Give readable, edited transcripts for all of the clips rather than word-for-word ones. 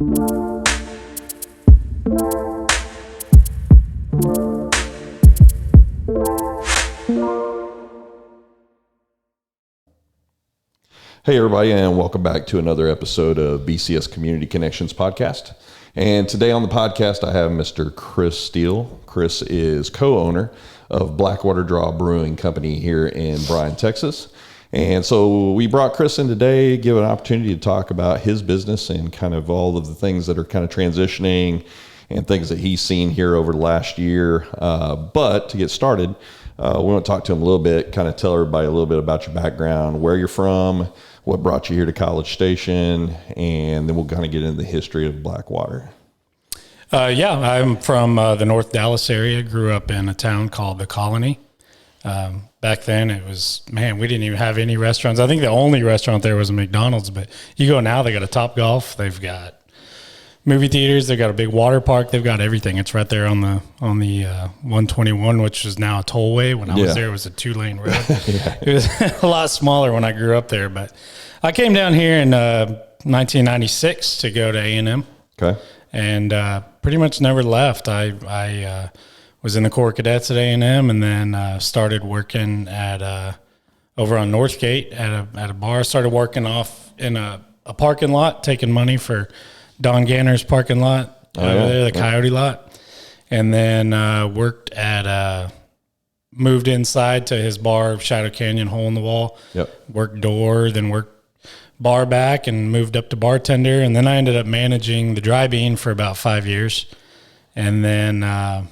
Hey everybody, and welcome back to another episode of BCS Community Connections Podcast. And today on the podcast, I have Mr. Chris Steele. Chris is co-owner of Blackwater Draw Brewing Company here in Bryan, Texas. And so we brought Chris in today, give an opportunity to talk about his business and kind of all of the things that are kind of transitioning and things that he's seen here over the last year. But to get started, we want to talk to him a little bit, kind of tell everybody a little bit about your background, where you're from, what brought you here to College Station, and then we'll kind of get into the history of Blackwater. I'm from the North Dallas area. Grew up in a town called The Colony. Back then it was, we didn't even have any restaurants. I think the only restaurant there was a McDonald's, but you go now, they got a Topgolf, they've got movie theaters, they've got a big water park, they've got everything. It's right there on the 121, which is now a tollway. When I was there, it was a 2-lane road. It was a lot smaller when I grew up there, but I came down here in 1996 to go to A&M. Okay. And pretty much never left. I was in the Corps Cadets at A&M, and then started working at over on Northgate at a bar. Started working off in a parking lot, taking money for Don Ganner's parking lot over there, the Coyote lot. And then moved inside to his bar, Shadow Canyon, Hole in the Wall. Yep. Worked door, then worked bar back, and moved up to bartender. And then I ended up managing the dry bean for about 5 years. And then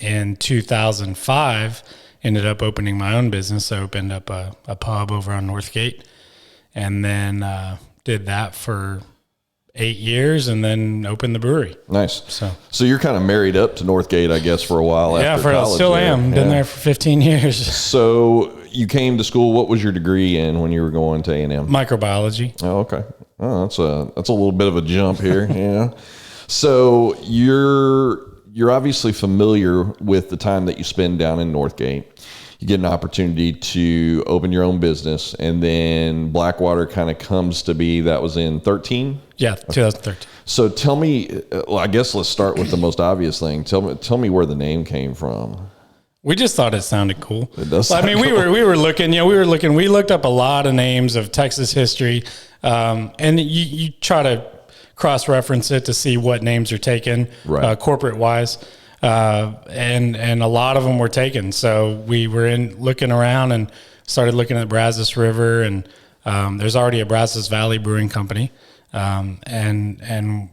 in 2005, ended up opening my own business. I opened up a pub over on Northgate, and then did that for 8 years, and then opened the brewery. Nice. So you're kind of married up to Northgate, I guess, for a while after college. Still am. Been there for 15 years. So you came to school. What was your degree in when you were going to A&M? Microbiology. Oh, okay. Oh, that's a little bit of a jump here. Yeah. So you're obviously familiar with the time that you spend down in Northgate. You get an opportunity to open your own business, and then Blackwater kind of comes to be. That was in 13? Yeah, 2013. So tell me, I guess let's start with the most obvious thing. Tell me where the name came from. We just thought it sounded cool. It does sound cool. we were looking, we looked up a lot of names of Texas history, and you try to cross-reference it to see what names are taken, right, corporate-wise. And a lot of them were taken. So we were looking around and started looking at Brazos River, and there's already a Brazos Valley Brewing Company. And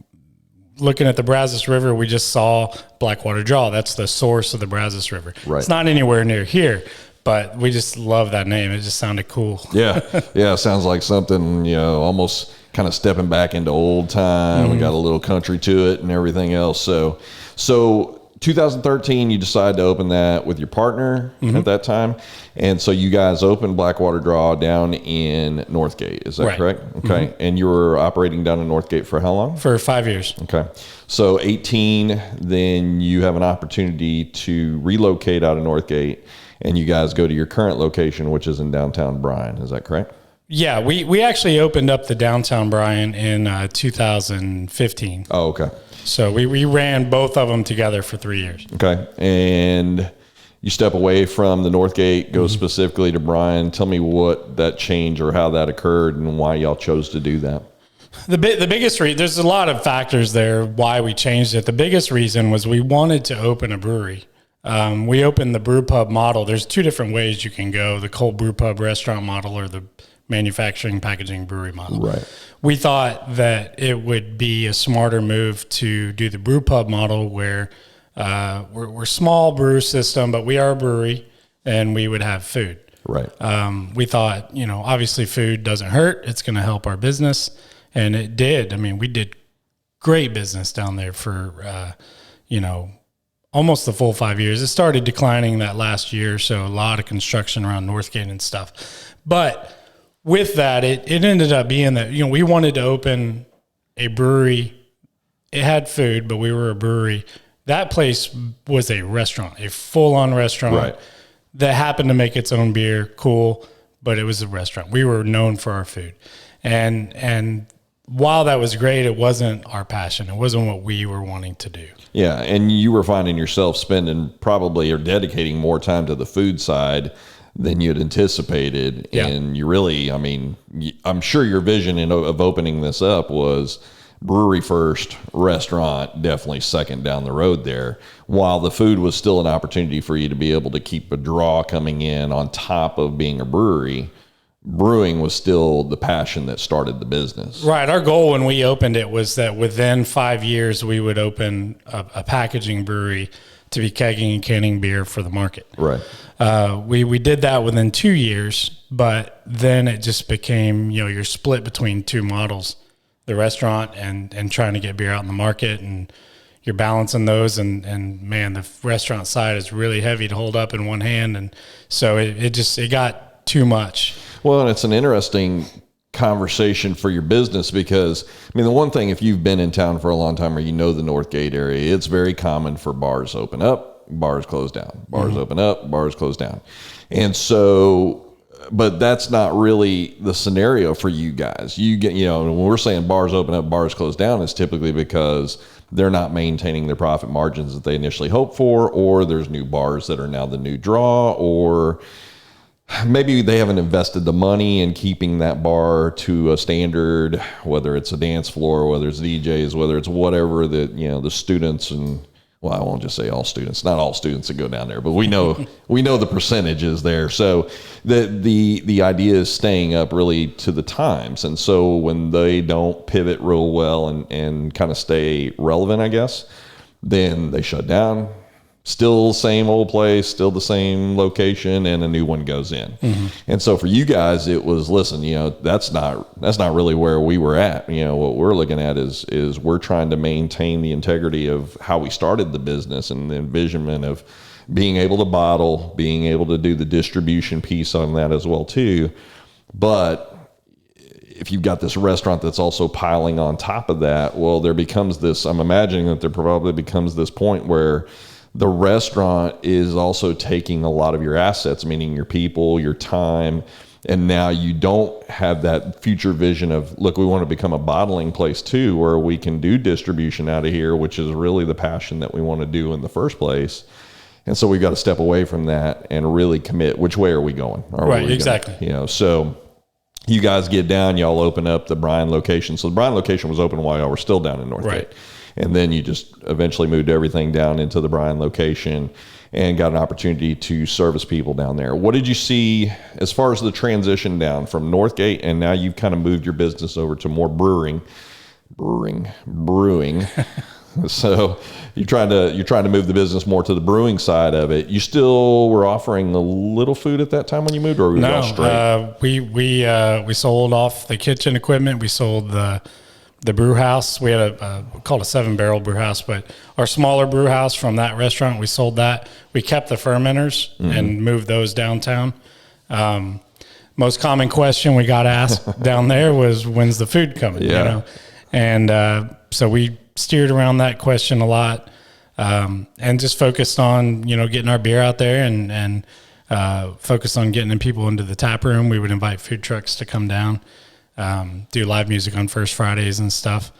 looking at the Brazos River, we just saw Blackwater Draw. That's the source of the Brazos River. Right. It's not anywhere near here, but we just love that name. It just sounded cool. Yeah. It sounds like something, almost kind of stepping back into old time. Mm-hmm. We got a little country to it and everything else. So 2013, you decided to open that with your partner at that time. And so you guys opened Blackwater Draw down in Northgate. Is that correct? Okay. Mm-hmm. And you were operating down in Northgate for how long? For 5 years. Okay. So 18, then you have an opportunity to relocate out of Northgate, and you guys go to your current location, which is in downtown Bryan. Is that correct? Yeah, we actually opened up the downtown Bryan in 2015. Oh, okay. So we ran both of them together for 3 years. Okay. And you step away from the Northgate, go specifically to Bryan. Tell me what that change or how that occurred and why y'all chose to do that. The biggest reason, there's a lot of factors there why we changed it. The biggest reason was we wanted to open a brewery. We opened the brew pub model. There's two different ways you can go, the cold brew pub restaurant model or the manufacturing, packaging, brewery model. Right. We thought that it would be a smarter move to do the brew pub model where we're small brew system, but we are a brewery and we would have food. Right. We thought, obviously food doesn't hurt. It's going to help our business. And it did. We did great business down there for, almost the full 5 years. It started declining that last year. So a lot of construction around Northgate and stuff. But with that, it ended up being that, we wanted to open a brewery. It had food, but we were a brewery. That place was a restaurant, a full-on restaurant that happened to make its own beer. Cool, but it was a restaurant. We were known for our food. And while that was great, it wasn't our passion. It wasn't what we were wanting to do. Yeah, and you were finding yourself spending probably or dedicating more time to the food side than you had anticipated. Yeah. And you really, I mean, I'm sure your vision of opening this up was brewery first, restaurant definitely second down the road there, while the food was still an opportunity for you to be able to keep a draw coming in on top of being a brewery. Brewing was still the passion that started the business. Right. Our goal when we opened it was that within 5 years, we would open a packaging brewery to be kegging and canning beer for the market. Right. We did that within 2 years, but then it just became, you're split between two models, the restaurant and trying to get beer out in the market, and you're balancing those. And man, the restaurant side is really heavy to hold up in one hand. And so it got too much. Well, and it's an interesting conversation for your business because, I mean, the one thing, if you've been in town for a long time or you know the Northgate area, it's very common for bars open up, bars close down, bars open up, bars close down. And so, but that's not really the scenario for you guys. You get, when we're saying bars open up, bars close down, it's typically because they're not maintaining their profit margins that they initially hoped for, or there's new bars that are now the new draw, or maybe they haven't invested the money in keeping that bar to a standard, whether it's a dance floor, whether it's DJs, whether it's whatever that, the students and, well, I won't just say all students, not all students that go down there, but we know the percentage is there. So the idea is staying up really to the times. And so when they don't pivot real well and kind of stay relevant, I guess, then they shut down. Still same old place, still the same location, and a new one goes in. Mm-hmm. And so for you guys, it was, listen, that's not really where we were at. What we're looking at is we're trying to maintain the integrity of how we started the business and the envisionment of being able to bottle, being able to do the distribution piece on that as well too. But if you've got this restaurant that's also piling on top of that, well, there becomes this, I'm imagining that there probably becomes this point where the restaurant is also taking a lot of your assets, meaning your people, your time, and now you don't have that future vision of, look, we want to become a bottling place too, where we can do distribution out of here, which is really the passion that we want to do in the first place. And so we've got to step away from that and really commit, which way are we going? Right, exactly. So you guys get down, y'all open up the Bryan location. So the Bryan location was open while y'all were still down in Northgate. Right. And then you just eventually moved everything down into the Bryan location and got an opportunity to service people down there. What did you see as far as the transition down from Northgate, and now you've kind of moved your business over to more brewing. So you're trying to move the business more to the brewing side of it. You still were offering a little food at that time when you moved, or were you all straight? We sold off the kitchen equipment. We sold the brew house. We had called a 7-barrel brew house, but our smaller brew house from that restaurant, we sold that. We kept the fermenters and moved those downtown. Most common question we got asked down there was, when's the food coming? Yeah. And so we steered around that question a lot, and just focused on, getting our beer out there and focused on getting people into the tap room. We would invite food trucks to come down. Do live music on First Fridays and stuff.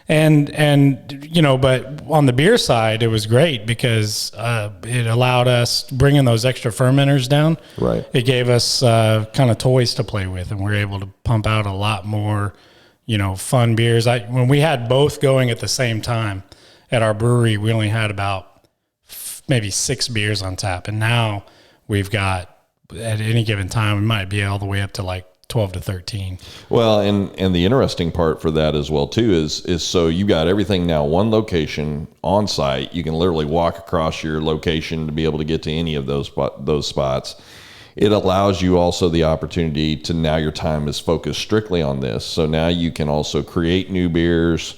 And but on the beer side, it was great because it allowed us bringing those extra fermenters down. Right. It gave us kind of toys to play with, and we were able to pump out a lot more, fun beers. When we had both going at the same time at our brewery, we only had about maybe 6 beers on tap. And now we've got, at any given time, we might be all the way up to like 12 to 13. Well, and the interesting part for that as well too is so you got everything now one location on site. You can literally walk across your location to be able to get to any of those spots. It allows you also the opportunity to, now your time is focused strictly on this. So now you can also create new beers.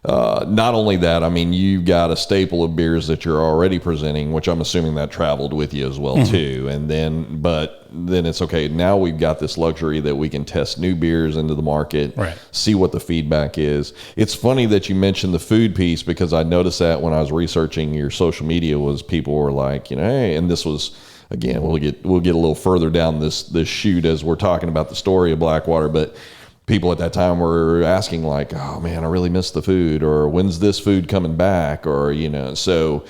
Not only that, I mean, you've got a staple of beers that you're already presenting, which I'm assuming that traveled with you as well too. And then it's okay. Now we've got this luxury that we can test new beers into the market, right, see what the feedback is. It's funny that you mentioned the food piece, because I noticed that when I was researching your social media, was people were like, hey, and this was, again, we'll get a little further down this chute as we're talking about the story of Blackwater, but people at that time were asking like, oh man, I really miss the food, or when's this food coming back? Or, so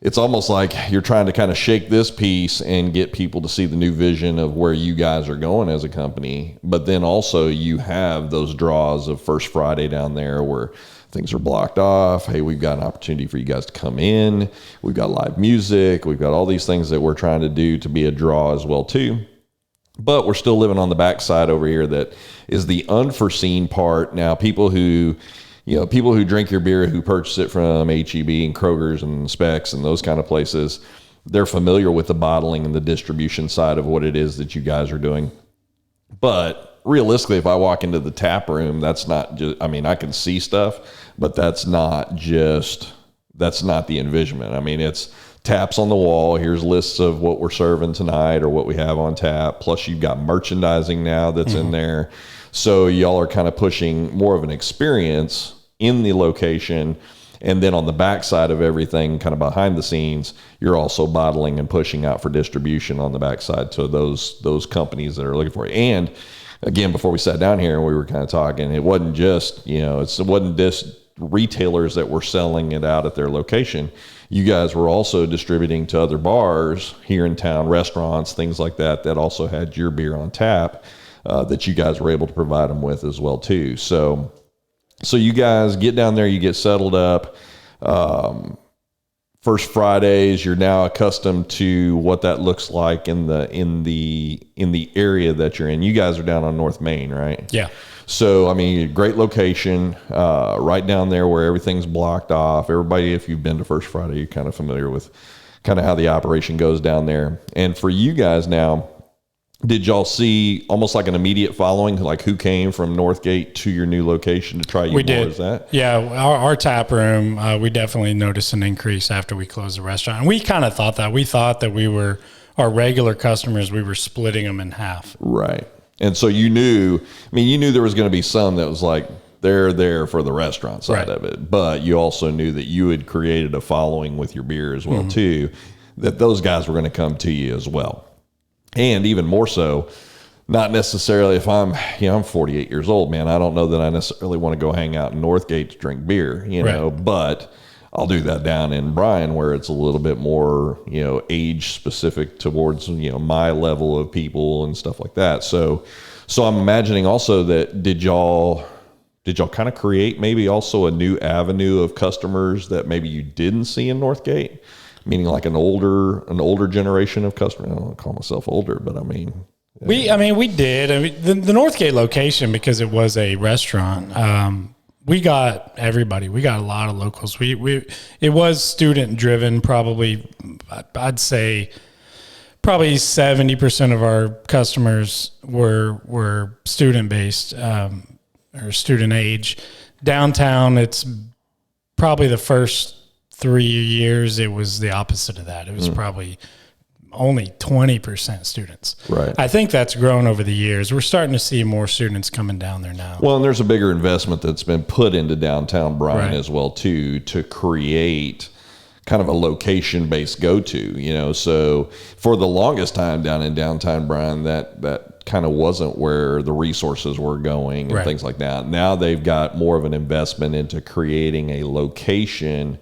it's almost like you're trying to kind of shake this piece and get people to see the new vision of where you guys are going as a company. But then also you have those draws of First Friday down there where things are blocked off. Hey, we've got an opportunity for you guys to come in. We've got live music. We've got all these things that we're trying to do to be a draw as well too. But we're still living on the backside over here. That is the unforeseen part. Now, people who drink your beer, who purchase it from H-E-B and Kroger's and Specs and those kind of places, they're familiar with the bottling and the distribution side of what it is that you guys are doing. But realistically, if I walk into the tap room, that's not just, I can see stuff, but that's not the envisionment. It's taps on the wall. Here's lists of what we're serving tonight or what we have on tap. Plus you've got merchandising now that's in there. So y'all are kind of pushing more of an experience in the location. And then on the backside of everything, kind of behind the scenes, you're also bottling and pushing out for distribution on the backside to those companies that are looking for it. And again, before we sat down here and we were kind of talking, it wasn't just, it wasn't just retailers that were selling it out at their location. You guys were also distributing to other bars here in town, restaurants, things like that also had your beer on tap, that you guys were able to provide them with as well too. So you guys get down there, you get settled up. First Fridays, you're now accustomed to what that looks like in the area that you're in. You guys are down on North Main, right? Yeah. So, great location, right down there where everything's blocked off. Everybody, if you've been to First Friday, you're kind of familiar with kind of how the operation goes down there. And for you guys now, did y'all see almost like an immediate following, like who came from Northgate to your new location to try you? We more? did. Is that? Yeah, our tap room, we definitely noticed an increase after we closed the restaurant. And we kind of thought that. We thought that our regular customers, we were splitting them in half. Right. And so you knew there was going to be some that was like, they're there for the restaurant side of it. But you also knew that you had created a following with your beer as well too, that those guys were going to come to you as well. And even more so, not necessarily if I'm 48 years old, man, I don't know that I necessarily want to go hang out in Northgate to drink beer, but I'll do that down in Bryan where it's a little bit more, age specific towards, my level of people and stuff like that. So I'm imagining also that did y'all kind of create maybe also a new avenue of customers that maybe you didn't see in Northgate? Meaning like an older generation of customers. I don't call myself older, but we did. The Northgate location, because it was a restaurant, we got everybody. We got a lot of locals. It was student driven. Probably, I'd say, probably 70% of our customers were student based or student age. Downtown, it's probably the first 3 years, it was the opposite of that. It was probably only 20% students. Right. I think that's grown over the years. We're starting to see more students coming down there now. Well, and there's a bigger investment that's been put into downtown Bryan as well too, to create kind of a location-based go-to, So for the longest time down in downtown Bryan, that kind of wasn't where the resources were going and things like that. Now they've got more of an investment into creating a location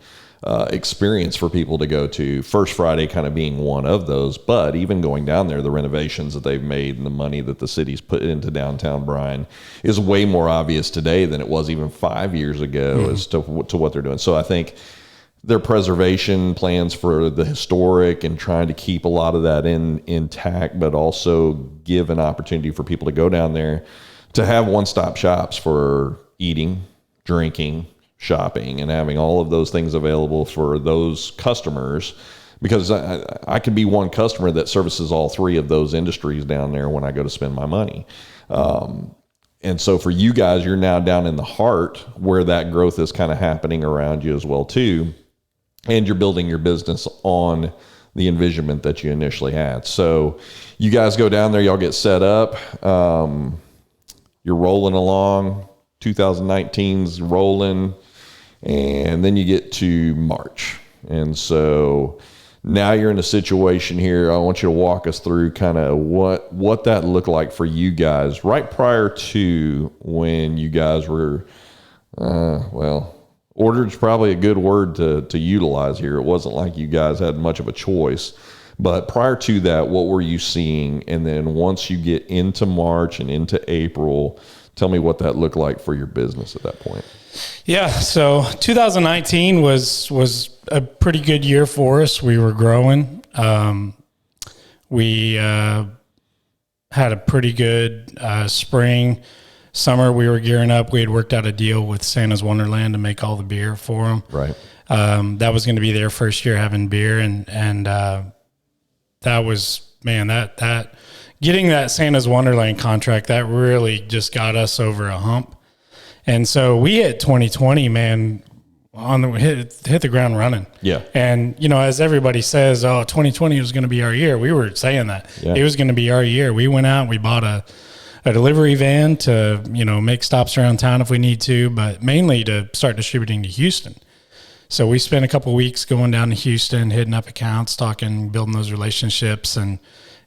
experience for people to go to. First Friday kind of being one of those, but even going down there, the renovations that they've made and the money that the city's put into downtown Bryan is way more obvious today than it was even 5 years ago as to what they're doing. So I think their preservation plans for the historic and trying to keep a lot of that intact, but also give an opportunity for people to go down there to have one-stop shops for eating, drinking, shopping, and having all of those things available for those customers, because I could be one customer that services all three of those industries down there when I go to spend my money. And so for you guys, you're now down in the heart where that growth is kind of happening around you as well too. And you're building your business on the envisionment that you initially had. So you guys go down there, y'all get set up. You're rolling along. 2019's rolling. And then you get to March. And so Now you're in a situation here. I want you to walk us through kind of what that looked like for you guys right prior to when you guys were, ordered's probably a good word to utilize here. It wasn't like you guys had much of a choice. But prior to that, what were you seeing? And then once you get into March and into April, tell me what that looked like for your business at that point. Yeah, so 2019 was a pretty good year for us. We were growing. We had a pretty good spring. Summer, we were gearing up. We had worked out a deal with Santa's Wonderland to make all the beer for them. Right. That was going to be their first year having beer, and that was, man, that getting that Santa's Wonderland contract, that really just got us over a hump. And so we hit 2020, man, hit the ground running. Yeah. And, as everybody says, 2020 was going to be our year. We were saying that. Yeah. It was going to be our year. We went out and we bought a delivery van to, make stops around town if we need to, but mainly to start distributing to Houston. So we spent a couple of weeks going down to Houston, hitting up accounts, talking, building those relationships and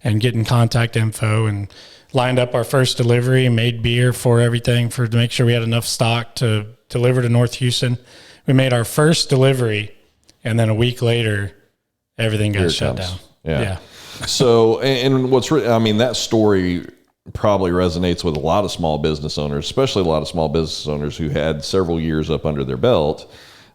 getting contact info, and lined up our first delivery, made beer for everything to make sure we had enough stock to deliver to North Houston. We made our first delivery, and then a week later, everything got shut down. Yeah. So, and that story probably resonates with a lot of small business owners, especially a lot of small business owners who had several years up under their belt.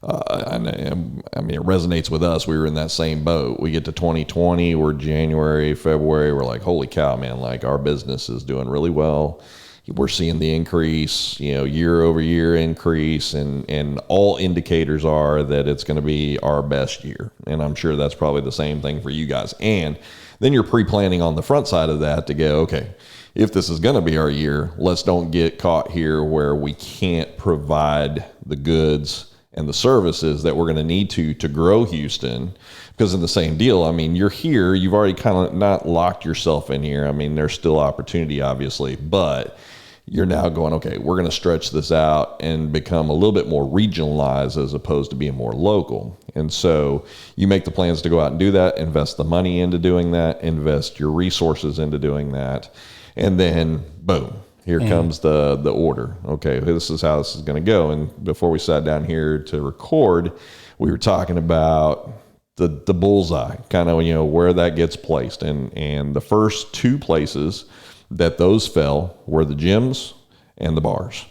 It resonates with us. We were in that same boat. We get to 2020, we're January, February, we're like, holy cow, man, like our business is doing really well. We're seeing the increase, year over year increase, and all indicators are that it's going to be our best year. And I'm sure that's probably the same thing for you guys. And then you're pre-planning on the front side of that to go, okay, if this is going to be our year, let's don't get caught here where we can't provide the goods and the services that we're going to need to grow Houston. Because in the same deal, you're here, you've already kind of not locked yourself in here. There's still opportunity, obviously, but you're now going, okay, we're going to stretch this out and become a little bit more regionalized as opposed to being more local. And so you make the plans to go out and do that, invest the money into doing that, invest your resources into doing that, and then boom. Here comes the order. Okay, this is how this is going to go. And before we sat down here to record, we were talking about the bullseye, kind of where that gets placed. And the first two places that those fell were the gyms and the bars.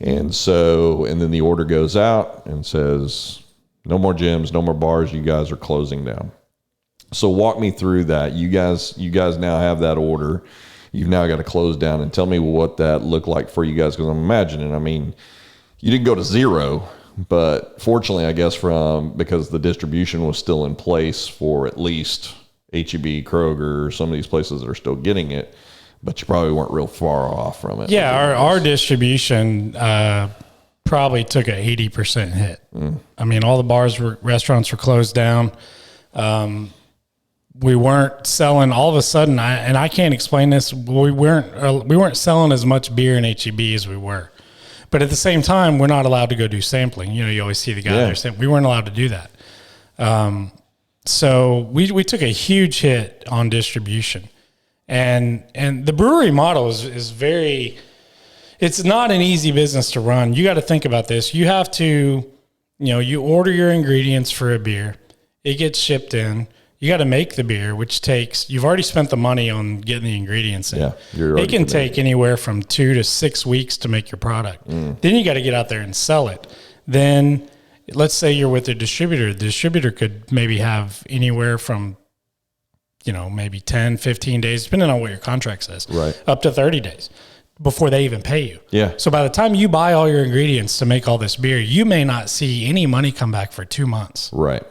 And then the order goes out and says, no more gyms, no more bars. You guys are closing down. So walk me through that. You guys now have that order. You've now got to close down, and tell me what that looked like for you guys. Because I'm imagining, you didn't go to zero, but fortunately, I guess because the distribution was still in place for at least H-E-B, Kroger, some of these places that are still getting it, but you probably weren't real far off from it. Yeah, our distribution probably took an 80% hit. All the restaurants were closed down. We weren't selling all of a sudden, and I can't explain this. We weren't selling as much beer in H-E-B as we were, but at the same time, we're not allowed to go do sampling. You always see the guy there saying we weren't allowed to do that. So we took a huge hit on distribution, and the brewery model is very. It's not an easy business to run. You got to think about this. You have to, you order your ingredients for a beer, it gets shipped in. You got to make the beer, which you've already spent the money on getting the ingredients in. Yeah, it can take anywhere from 2 to 6 weeks to make your product. Then you got to get out there and sell it. Then let's say you're with a distributor. The distributor could maybe have anywhere from, maybe 10, 15 days, depending on what your contract says, right, up to 30 days before they even pay you. Yeah. So by the time you buy all your ingredients to make all this beer, you may not see any money come back for 2 months. Right.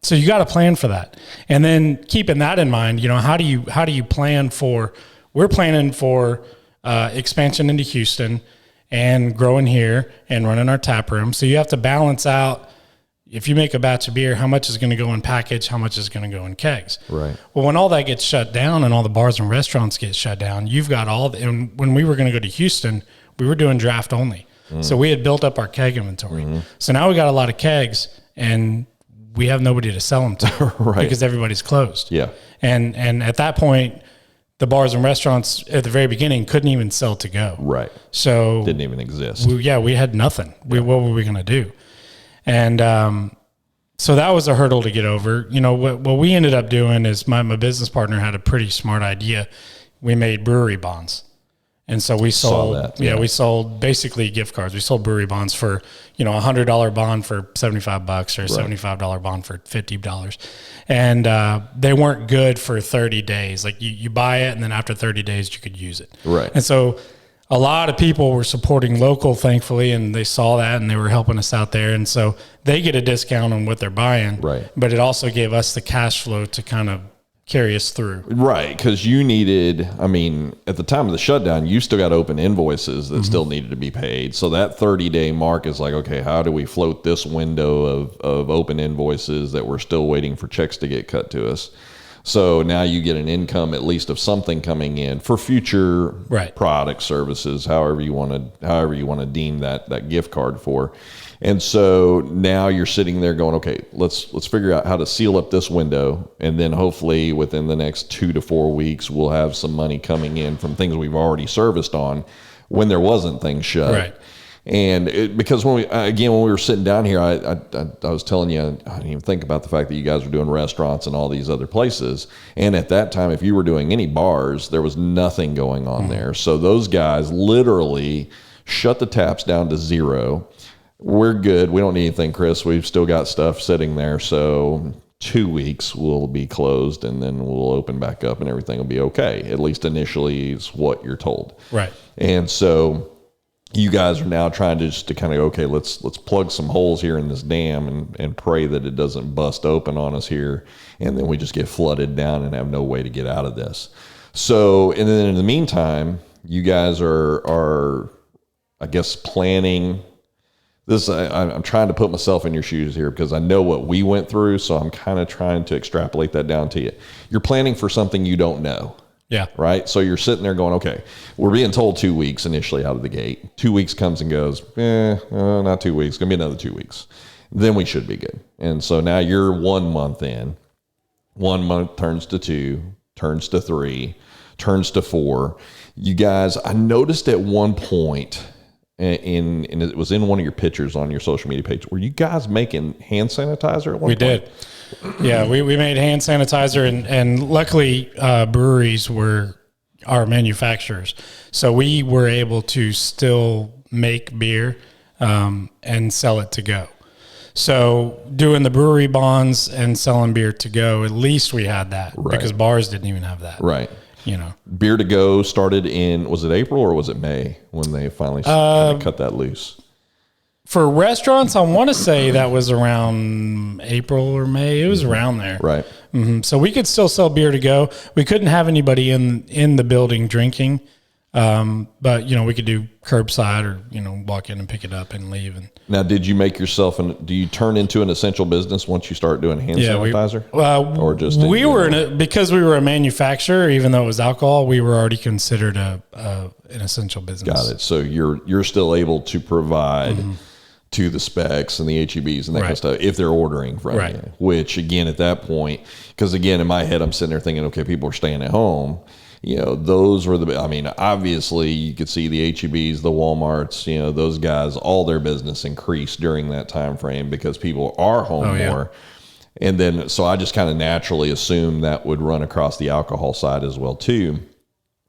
So you got to plan for that. And then keeping that in mind, how do you plan for, we're planning for expansion into Houston and growing here and running our tap room. So you have to balance out, if you make a batch of beer, how much is going to go in package, how much is going to go in kegs. Right. Well, when all that gets shut down and all the bars and restaurants get shut down, you've got and when we were going to go to Houston, we were doing draft only. So we had built up our keg inventory. So now we got a lot of kegs, and we have nobody to sell them to Right. because everybody's closed. Yeah. And at that point, the bars and restaurants at the very beginning couldn't even sell to go. Right. So Didn't even exist. we had nothing. What were we going to do? And so that was a hurdle to get over. You know, what we ended up doing is my business partner had a pretty smart idea. We made brewery bonds. And so we sold, we sold basically gift cards. We sold brewery bonds for, you know, $100 bond for $75 or $75 bond for $50. And they weren't good for 30 days. Like you buy it and then after 30 days you could use it. Right. And so a lot of people were supporting local, thankfully, and they saw that and they were helping us out there. And so they get a discount on what they're buying. Right. But it also gave us the cash flow to kind of carry us through. Right, because you needed, I mean, at the time of the shutdown, you still got open invoices that still needed to be paid. So that 30-day mark is like, okay, how do we float this window of open invoices that we're still waiting for checks to get cut to us? So now you get an income at least of something coming in for future product services, however you want to deem that gift card for. And so now you're sitting there going, okay, let's figure out how to seal up this window. And then hopefully within the next 2 to 4 weeks, we'll have some money coming in from things we've already serviced on when there wasn't things shut. Right. And because when we were sitting down here, I was telling you, I didn't even think about the fact that you guys were doing restaurants and all these other places. And at that time, if you were doing any bars, there was nothing going on there. So those guys literally shut the taps down to zero. We're good. We don't need anything, Chris. We've still got stuff sitting there. So 2 weeks we'll be closed and then we'll open back up and everything will be okay. At least initially is what you're told. Right. And so you guys are now trying to just to kind of, okay, let's plug some holes here in this dam and pray that it doesn't bust open on us here. And then we just get flooded down and have no way to get out of this. So, and then in the meantime, you guys are I guess, planning this. I'm trying to put myself in your shoes here because I know what we went through. So I'm kind of trying to extrapolate that down to you. You're planning for something you don't know. Yeah. Right. So you're sitting there going, okay, we're being told 2 weeks initially out of the gate. 2 weeks comes and goes, not 2 weeks. It's going to be another 2 weeks. Then we should be good. And so now you're 1 month in. 1 month turns to 2, turns to 3, turns to 4. You guys, I noticed at one point, and it was in one of your pictures on your social media page, were you guys making hand sanitizer at one point? We did. Yeah, we made hand sanitizer, and luckily breweries were our manufacturers. So we were able to still make beer and sell it to go. So doing the brewery bonds and selling beer to go, at least we had that because bars didn't even have that. Right. You know, beer to go started in, was it April or was it May when they finally kind of cut that loose? For restaurants, I want to say that was around April or May. It was around there. Right. Mm-hmm. So we could still sell beer to go. We couldn't have anybody in the building drinking. But you know, we could do curbside or, you know, walk in and pick it up and leave. And now, did you make yourself do you turn into an essential business once you start doing hand sanitizer? Or just we were because we were a manufacturer, even though it was alcohol, we were already considered an essential business. Got it. So you're still able to provide to the specs and the HEBs and that kind of stuff if they're ordering from you. Which again, at that point, because again, in my head, I'm sitting there thinking, okay, people are staying at home. You know, those were obviously you could see the HEBs, the Walmarts, you know, those guys, all their business increased during that time frame because people are home more. And then, so I just kind of naturally assumed that would run across the alcohol side as well too.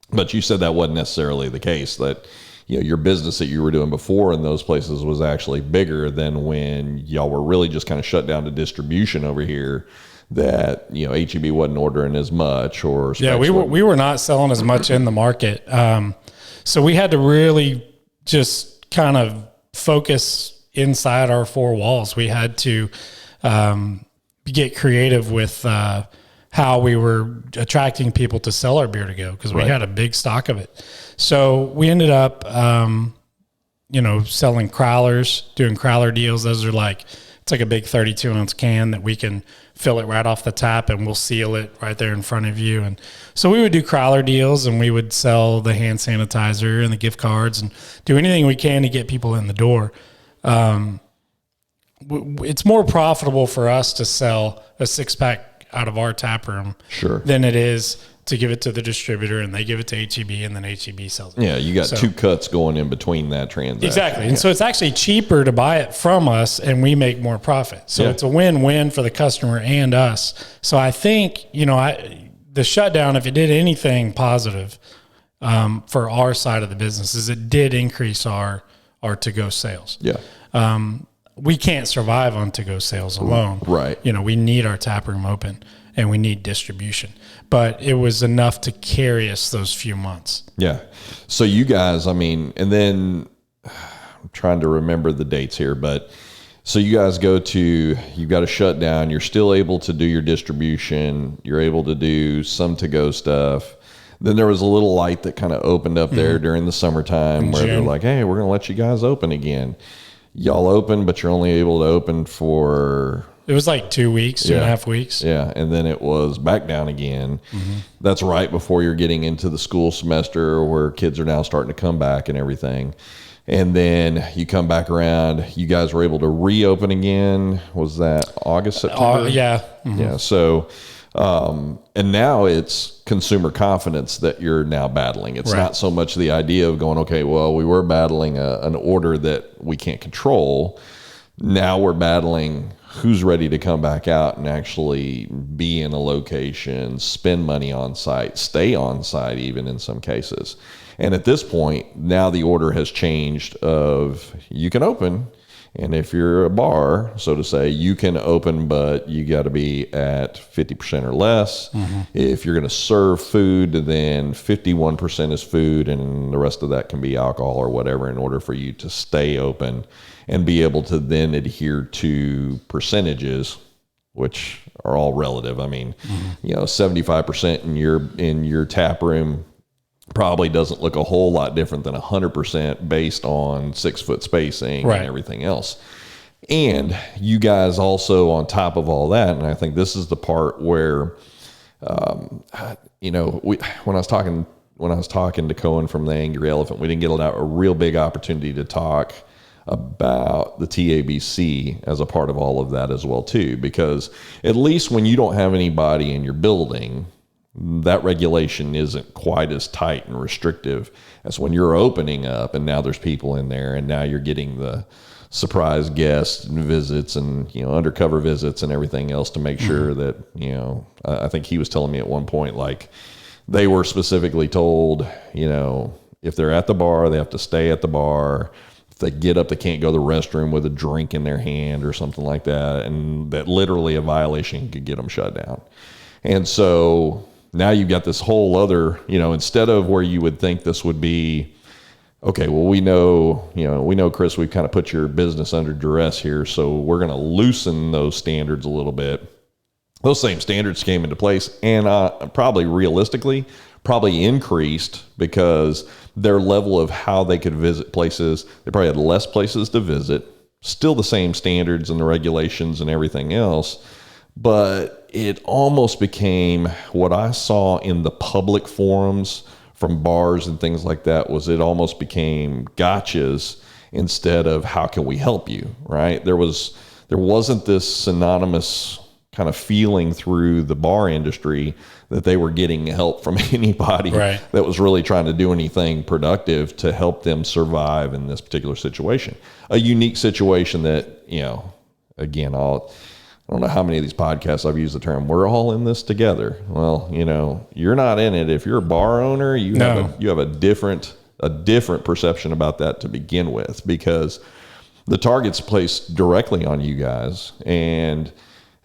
But you said that wasn't necessarily the case, that, you know, your business that you were doing before in those places was actually bigger than when y'all were really just kind of shut down to distribution over here. That, you know, HEB wasn't ordering as much, or we were not selling as much in the market, so we had to really just kind of focus inside our four walls. We had to get creative with how we were attracting people to sell our beer to go because we had a big stock of it. So we ended up, you know, selling crowlers, doing crowler deals. Those are like, it's like a big 32-ounce can that we can fill it right off the tap and we'll seal it right there in front of you. And so we would do crowler deals and we would sell the hand sanitizer and the gift cards and do anything we can to get people in the door. it's more profitable for us to sell a 6-pack out of our tap room Sure. than it is to give it to the distributor and they give it to HEB and then HEB sells it. Yeah, you got two cuts going in between that transaction. Exactly. And so it's actually cheaper to buy it from us and we make more profit. So it's a win-win for the customer and us. So I think, the shutdown, if it did anything positive for our side of the business, is it did increase our to-go sales. Yeah. We can't survive on to-go sales alone. Right. We need our tap room open and we need distribution. But it was enough to carry us those few months. Yeah. So you guys, and then I'm trying to remember the dates here, but so you guys you've got to shut down. You're still able to do your distribution. You're able to do some to-go stuff. Then there was a little light that kind of opened up there during the summertime where they're like, hey, we're going to let you guys open again. Y'all open, but you're only able to open for... It was like 2 weeks, 2.5 weeks. Yeah, and then it was back down again. That's right before you're getting into the school semester where kids are now starting to come back and everything. And then you come back around. You guys were able to reopen again. Was that August, September? Yeah. Yeah, so... and now it's consumer confidence that you're now battling. It's not so much the idea of going, okay, well, we were battling an order that we can't control. Now we're battling who's ready to come back out and actually be in a location, spend money on site, stay on site even in some cases. And at this point, now the order has changed of you can open. And if you're a bar, so to say, you can open, but you got to be at 50% or less. If you're going to serve food, then 51% is food, and the rest of that can be alcohol or whatever in order for you to stay open and be able to then adhere to percentages, which are all relative. 75% in your tap room probably doesn't look a whole lot different than 100% based on 6 foot spacing and everything else. And you guys also on top of all that, and I think this is the part where, when I was talking to Cohen from the Angry Elephant, we didn't get a real big opportunity to talk about the TABC as a part of all of that as well too, because at least when you don't have anybody in your building, that regulation isn't quite as tight and restrictive as when you're opening up and now there's people in there and now you're getting the surprise guests and visits and, undercover visits and everything else to make sure that, I think he was telling me at one point, like they were specifically told, if they're at the bar, they have to stay at the bar. If they get up, they can't go to the restroom with a drink in their hand or something like that. And that literally a violation could get them shut down. And so now you've got this whole other, instead of where you would think this would be, okay, well, we know, Chris, we've kind of put your business under duress here, so we're going to loosen those standards a little bit. Those same standards came into place and probably realistically, increased because their level of how they could visit places, they probably had less places to visit, still the same standards and the regulations and everything else, but it almost became what I saw in the public forums from bars and things like that was it almost became gotchas instead of how can we help you, right? There wasn't this synonymous kind of feeling through the bar industry that they were getting help from anybody that was really trying to do anything productive to help them survive in this particular situation. A unique situation that, again, I don't know how many of these podcasts I've used the term, we're all in this together. Well, you're not in it. If you're a bar owner, you have a different perception about that to begin with, because the target's placed directly on you guys. And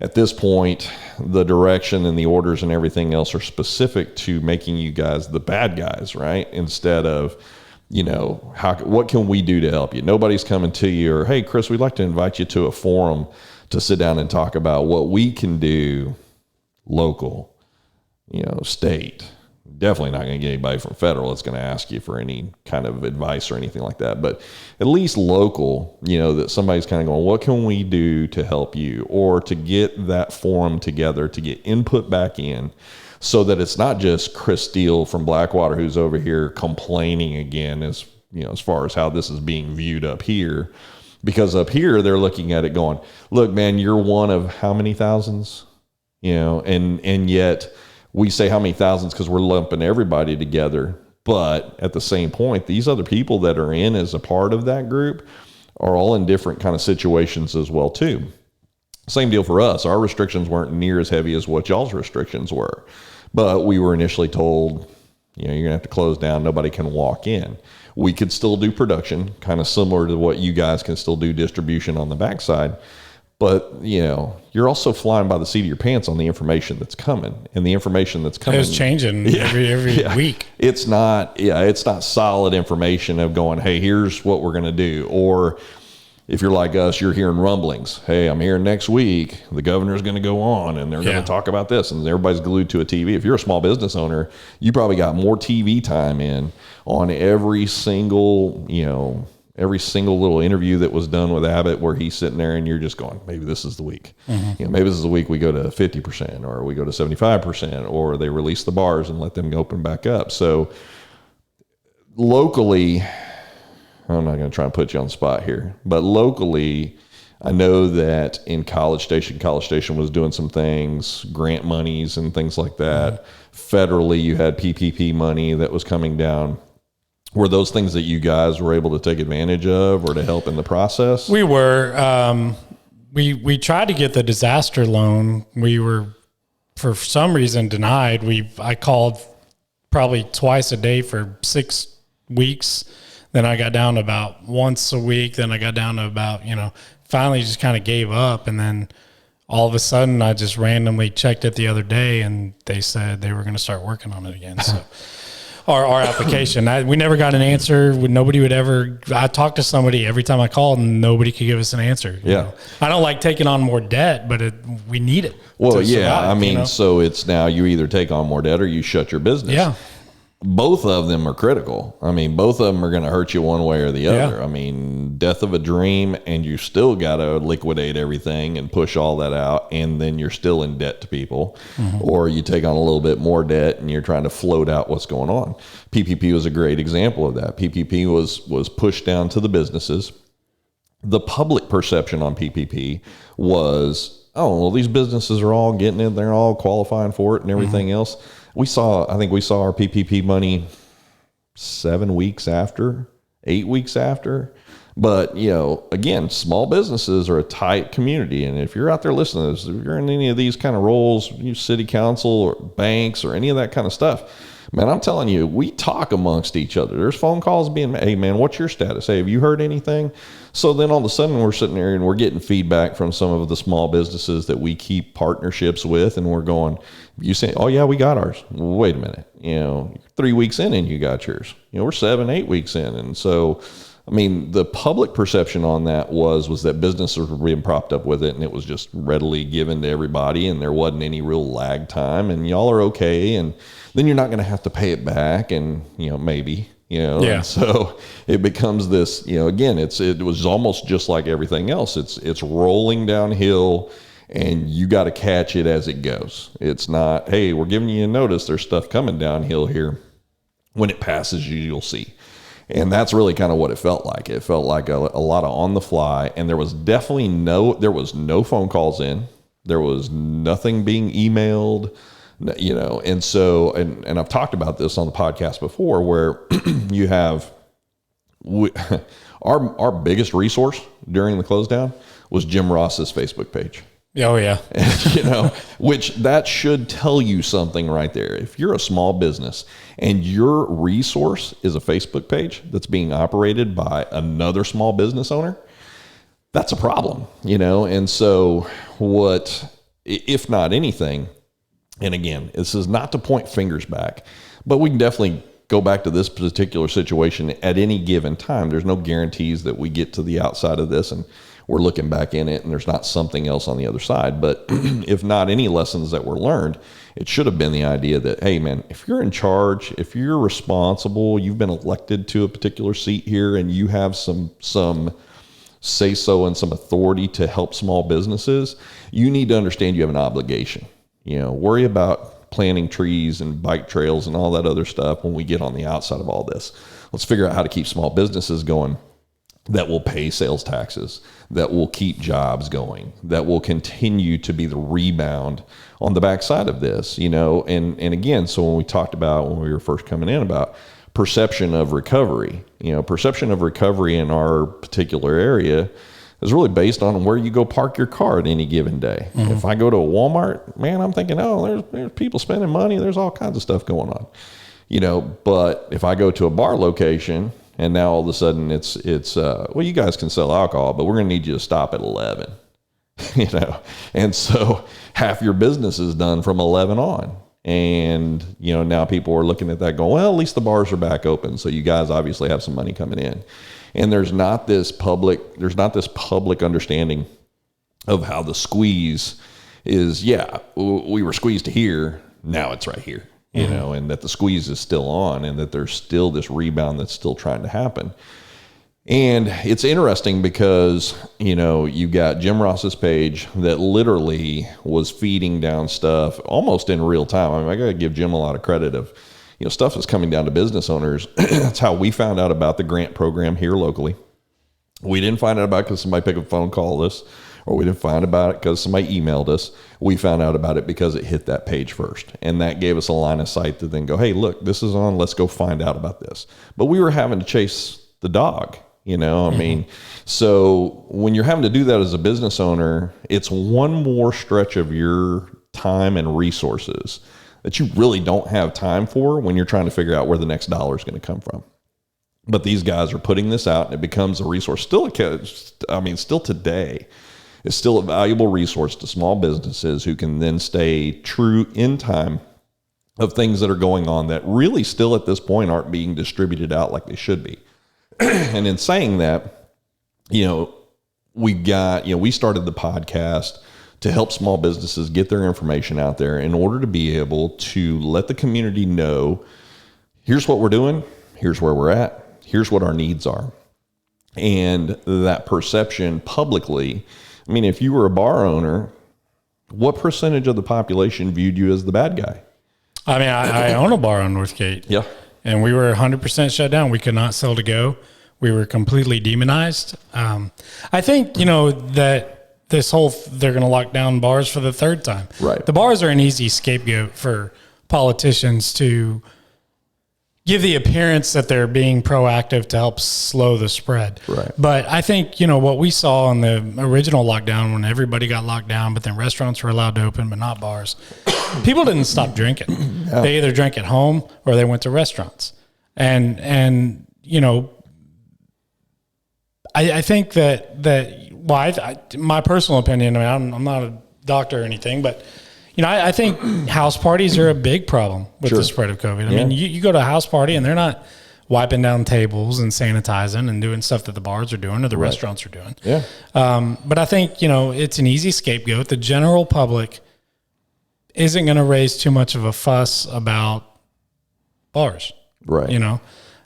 at this point, the direction and the orders and everything else are specific to making you guys the bad guys, right? Instead of, what can we do to help you? Nobody's coming to you or, hey, Chris, we'd like to invite you to a forum to sit down and talk about what we can do local, state. Definitely not going to get anybody from federal that's going to ask you for any kind of advice or anything like that. But at least local, that somebody's kind of going, what can we do to help you? Or to get that forum together, to get input back in so that it's not just Chris Steele from Blackwater who's over here complaining again as far as how this is being viewed up here. Because up here, they're looking at it going, look, man, you're one of how many thousands? And yet we say how many thousands because we're lumping everybody together. But at the same point, these other people that are in as a part of that group are all in different kind of situations as well, too. Same deal for us. Our restrictions weren't near as heavy as what y'all's restrictions were. But we were initially told, you're going to have to close down. Nobody can walk in. We could still do production, kind of similar to what you guys can still do distribution on the backside. But, you're also flying by the seat of your pants on the information that's coming. And the information that's coming is changing every week. It's not solid information of going, hey, here's what we're going to do. Or if you're like us, you're hearing rumblings. Hey, I'm hearing next week the governor's going to go on and they're going to talk about this, and everybody's glued to a TV. If you're a small business owner, you probably got more TV time in on every single little interview that was done with Abbott, where he's sitting there and you're just going, maybe this is the week. Mm-hmm. Maybe this is the week we go to 50% or we go to 75%, or they release the bars and let them open back up. So locally, I'm not going to try and put you on the spot here, but locally, I know that in College Station was doing some things, grant monies and things like that. Mm-hmm. Federally, you had PPP money that was coming down. Were those things that you guys were able to take advantage of or to help in the process? We were. We tried to get the disaster loan. We were, for some reason, denied. I called probably twice a day for 6 weeks. Then I got down to about once a week. Then I got down to about, finally just kind of gave up. And then all of a sudden I just randomly checked it the other day and they said they were going to start working on it again. So our application, we never got an answer. Nobody would ever, I talked to somebody every time I called and nobody could give us an answer. Yeah. I don't like taking on more debt, but we need it. Well, survive, so it's now you either take on more debt or you shut your business. Yeah. Both of them are critical. Both of them are going to hurt you one way or the other. Yeah. Death of a dream, and you still got to liquidate everything and push all that out, and then you're still in debt to people. Mm-hmm. Or you take on a little bit more debt and you're trying to float out what's going on. PPP was a great example of that. PPP was pushed down to the businesses. The public perception on PPP was, these businesses are all getting it. They're all qualifying for it and everything else. I think we saw our PPP money 7 weeks after, 8 weeks after. But, again, small businesses are a tight community. And if you're out there listening to this, if you're in any of these kind of roles, city council or banks or any of that kind of stuff, man, I'm telling you, we talk amongst each other. There's phone calls being made. Hey, man, what's your status? Hey, have you heard anything? So then all of a sudden we're sitting there and we're getting feedback from some of the small businesses that we keep partnerships with. And we're going, you say, oh, yeah, we got ours. Well, wait a minute. 3 weeks in and you got yours. We're 7, 8 weeks in. And so, the public perception on that was that businesses were being propped up with it and it was just readily given to everybody and there wasn't any real lag time and y'all are okay. And then you're not going to have to pay it back. And, maybe, Yeah. And so it becomes this, again, it was almost just like everything else. It's rolling downhill and you got to catch it as it goes. It's not, hey, we're giving you a notice. There's stuff coming downhill here. When it passes you, you'll see. And that's really kind of what it felt like. It felt like a lot of on the fly, and there was definitely no phone calls in. There was nothing being emailed, and so, and I've talked about this on the podcast before where you have, our biggest resource during the close down was Jim Ross's Facebook page. Oh yeah. Which that should tell you something right there. If you're a small business and your resource is a Facebook page that's being operated by another small business owner, that's a problem, And so what, if not anything, and again, this is not to point fingers back, but we can definitely go back to this particular situation at any given time. There's no guarantees that we get to the outside of this and we're looking back in it and there's not something else on the other side. But if not any lessons that were learned, it should have been the idea that, hey man, if you're in charge, if you're responsible, you've been elected to a particular seat here and you have some say so and some authority to help small businesses, you need to understand you have an obligation. Worry about planting trees and bike trails and all that other stuff when we get on the outside of all this. Let's figure out how to keep small businesses going. that will pay sales taxes, that will keep jobs going, that will continue to be the rebound on the backside of this, and again, so when we talked about, when we were first coming in, about perception of recovery, perception of recovery in our particular area is really based on where you go park your car at any given day. Mm-hmm. If I go to a Walmart, man, I'm thinking, there's people spending money. There's all kinds of stuff going on, but if I go to a bar location and now all of a sudden it's well, you guys can sell alcohol, but we're going to need you to stop at 11, and so half your business is done from 11 on. And, now people are looking at that going, well, at least the bars are back open. So you guys obviously have some money coming in. And there's not this public understanding of how the squeeze is. Yeah, we were squeezed to here. Now it's right here, and that the squeeze is still on, and that there's still this rebound that's still trying to happen. And it's interesting because, you got Jim Ross's page that literally was feeding down stuff almost in real time. I got to give Jim a lot of credit of, stuff is coming down to business owners. That's how we found out about the grant program here locally. We didn't find out about it because somebody picked up a phone, called us, or we didn't find about it because somebody emailed us. We found out about it because it hit that page first. And that gave us a line of sight to then go, hey, look, this is on. Let's go find out about this. But we were having to chase the dog. So when you're having to do that as a business owner, it's one more stretch of your time and resources that you really don't have time for when you're trying to figure out where the next dollar is going to come from. But these guys are putting this out, and it becomes a resource. Still today, it's still a valuable resource to small businesses who can then stay true in time of things that are going on that really still at this point aren't being distributed out like they should be. And in saying that, we started the podcast to help small businesses get their information out there in order to be able to let the community know, here's what we're doing, here's where we're at, here's what our needs are. And that perception publicly, if you were a bar owner, what percentage of the population viewed you as the bad guy? I own a bar on Northgate. Yeah. And we were 100% shut down. We could not sell to go. We were completely demonized. I think, that this whole, they're going to lock down bars for the third time. Right. The bars are an easy scapegoat for politicians to give the appearance that they're being proactive to help slow the spread. Right. But I think, what we saw in the original lockdown when everybody got locked down, but then restaurants were allowed to open, but not bars. People didn't stop drinking. Yeah. They either drank at home or they went to restaurants. And I think that my personal opinion, I'm not a doctor or anything, but I think house parties are a big problem with the spread of COVID. You go to a house party and they're not wiping down tables and sanitizing and doing stuff that the bars are doing or the restaurants are doing. Yeah. But I think, it's an easy scapegoat. The general public isn't going to raise too much of a fuss about bars. Right.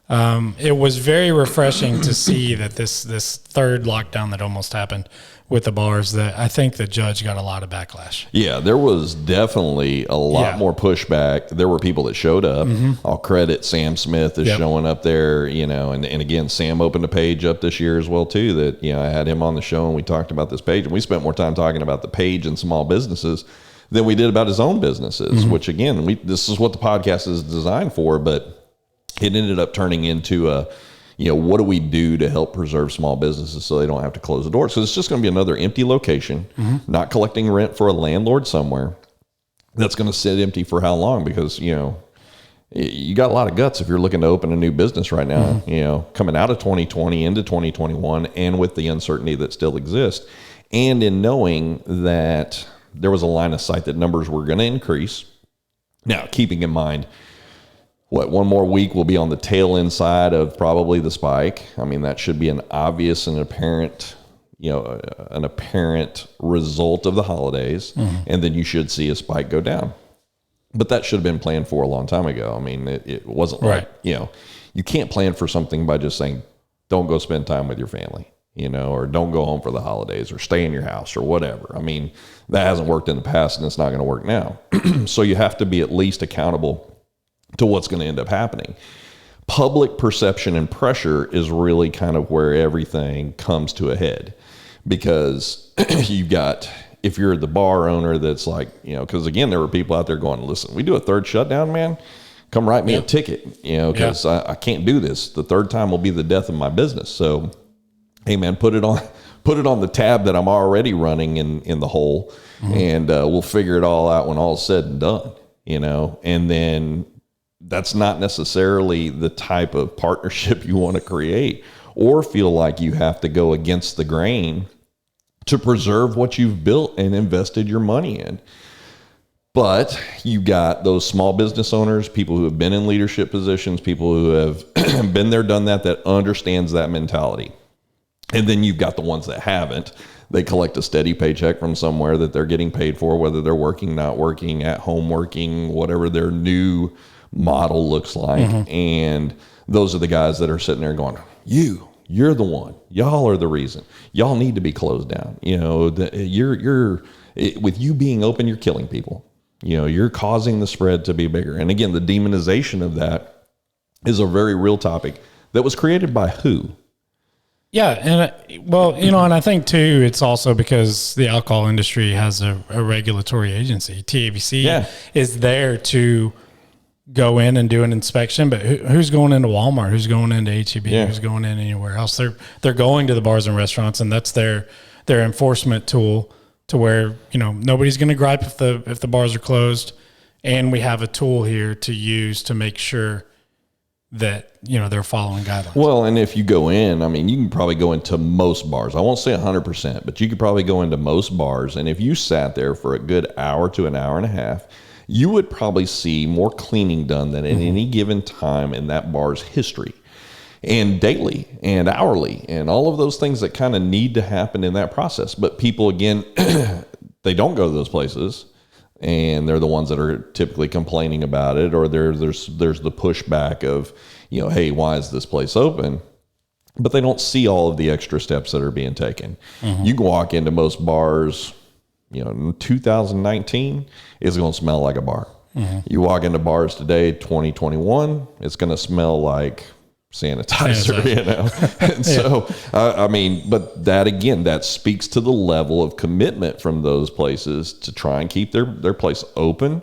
It was very refreshing to see that this third lockdown that almost happened with the bars, that I think the judge got a lot of backlash. Yeah, there was definitely a lot more pushback. There were people that showed up. Mm-hmm. I'll credit Sam Smith as showing up there, and again, Sam opened a page up this year as well too, that, I had him on the show and we talked about this page, and we spent more time talking about the page and small businesses than we did about his own businesses, which again, this is what the podcast is designed for, but it ended up turning into what do we do to help preserve small businesses so they don't have to close the doors? So it's just going to be another empty location, not collecting rent for a landlord somewhere that's going to sit empty for how long? Because, you got a lot of guts if you're looking to open a new business right now, coming out of 2020 into 2021, and with the uncertainty that still exists, and in knowing that there was a line of sight that numbers were going to increase. Now, keeping in mind, one more week will be on the tail end side of probably the spike. That should be an obvious and apparent, an apparent result of the holidays. And then you should see a spike go down. But that should have been planned for a long time ago. It wasn't like, you can't plan for something by just saying, don't go spend time with your family, or don't go home for the holidays, or stay in your house, or whatever. That hasn't worked in the past, and it's not going to work now. So you have to be at least accountable to what's going to end up happening. public perception and pressure is really kind of where everything comes to a head, because you've got, if you're the bar owner that's like, because again, there were people out there going, listen, we do a third shutdown, man, come write me a ticket, because I can't do this. The third time will be the death of my business. So, hey man, put it on the tab that I'm already running in the hole, and we'll figure it all out when all's said and done, and then that's not necessarily the type of partnership you want to create, or feel like you have to go against the grain to preserve what you've built and invested your money in. But you got those small business owners, people who have been in leadership positions, people who have been there, done that understands that mentality. And then you've got the ones that haven't. They collect a steady paycheck from somewhere that they're getting paid for, whether they're working, not working, at home working, whatever their new model looks like. And those are the guys that are sitting there going, you're the one, y'all are the reason, y'all need to be closed down. With you being open, you're killing people. You're causing the spread to be bigger. And again, the demonization of that is a very real topic that was created by who? Yeah. And I think too, it's also because the alcohol industry has a regulatory agency. TABC is there to go in and do an inspection, but who's going into Walmart? Who's going into H-E-B? Who's going in anywhere else? They're going to the bars and restaurants, and that's their enforcement tool, to where, nobody's going to gripe if the bars are closed. And we have a tool here to use to make sure that, they're following guidelines. Well, and if you go in, you can probably go into most bars. I won't say 100%, but you could probably go into most bars. And if you sat there for a good hour to an hour and a half, you would probably see more cleaning done than at any given time in that bar's history, and daily and hourly, and all of those things that kind of need to happen in that process. But people, again, they don't go to those places, and they're the ones that are typically complaining about it, or there's the pushback of, hey, why is this place open? But they don't see all of the extra steps that are being taken. You can walk into most bars, in 2019, it's going to smell like a bar. You walk into bars today, 2021, it's going to smell like sanitizer. And so, but that, again, that speaks to the level of commitment from those places to try and keep their place open.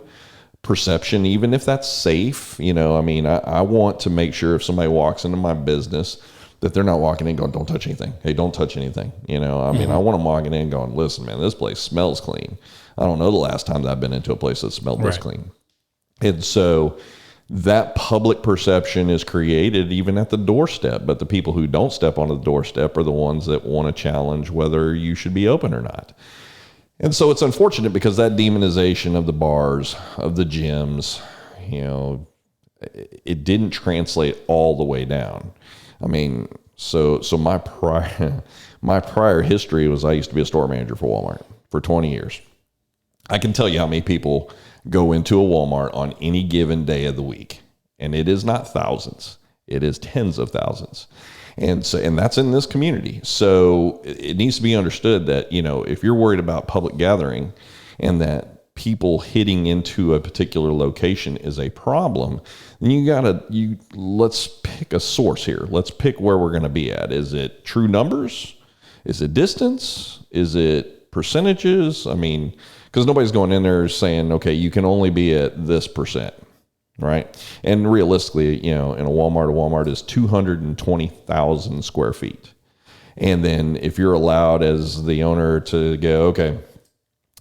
Perception, even if that's safe, I want to make sure if somebody walks into my business that they're not walking in going, don't touch anything. Hey, don't touch anything. I want them walking in going, listen, man, this place smells clean. I don't know the last time that I've been into a place that smelled this clean. And so that public perception is created even at the doorstep. But the people who don't step onto the doorstep are the ones that want to challenge whether you should be open or not. And so it's unfortunate, because that demonization of the bars, of the gyms, it didn't translate all the way down. So my prior history was, I used to be a store manager for Walmart for 20 years. I can tell you how many people go into a Walmart on any given day of the week, and it is not thousands, it is tens of thousands. And that's in this community. So it needs to be understood that, if you're worried about public gathering and that people hitting into a particular location is a problem, then let's pick a source here. Let's pick where we're going to be at. Is it true numbers? Is it distance? Is it percentages? Because nobody's going in there saying, okay, you can only be at this percent, right? And realistically, in a Walmart is 220,000 square feet. And then if you're allowed as the owner to go, okay,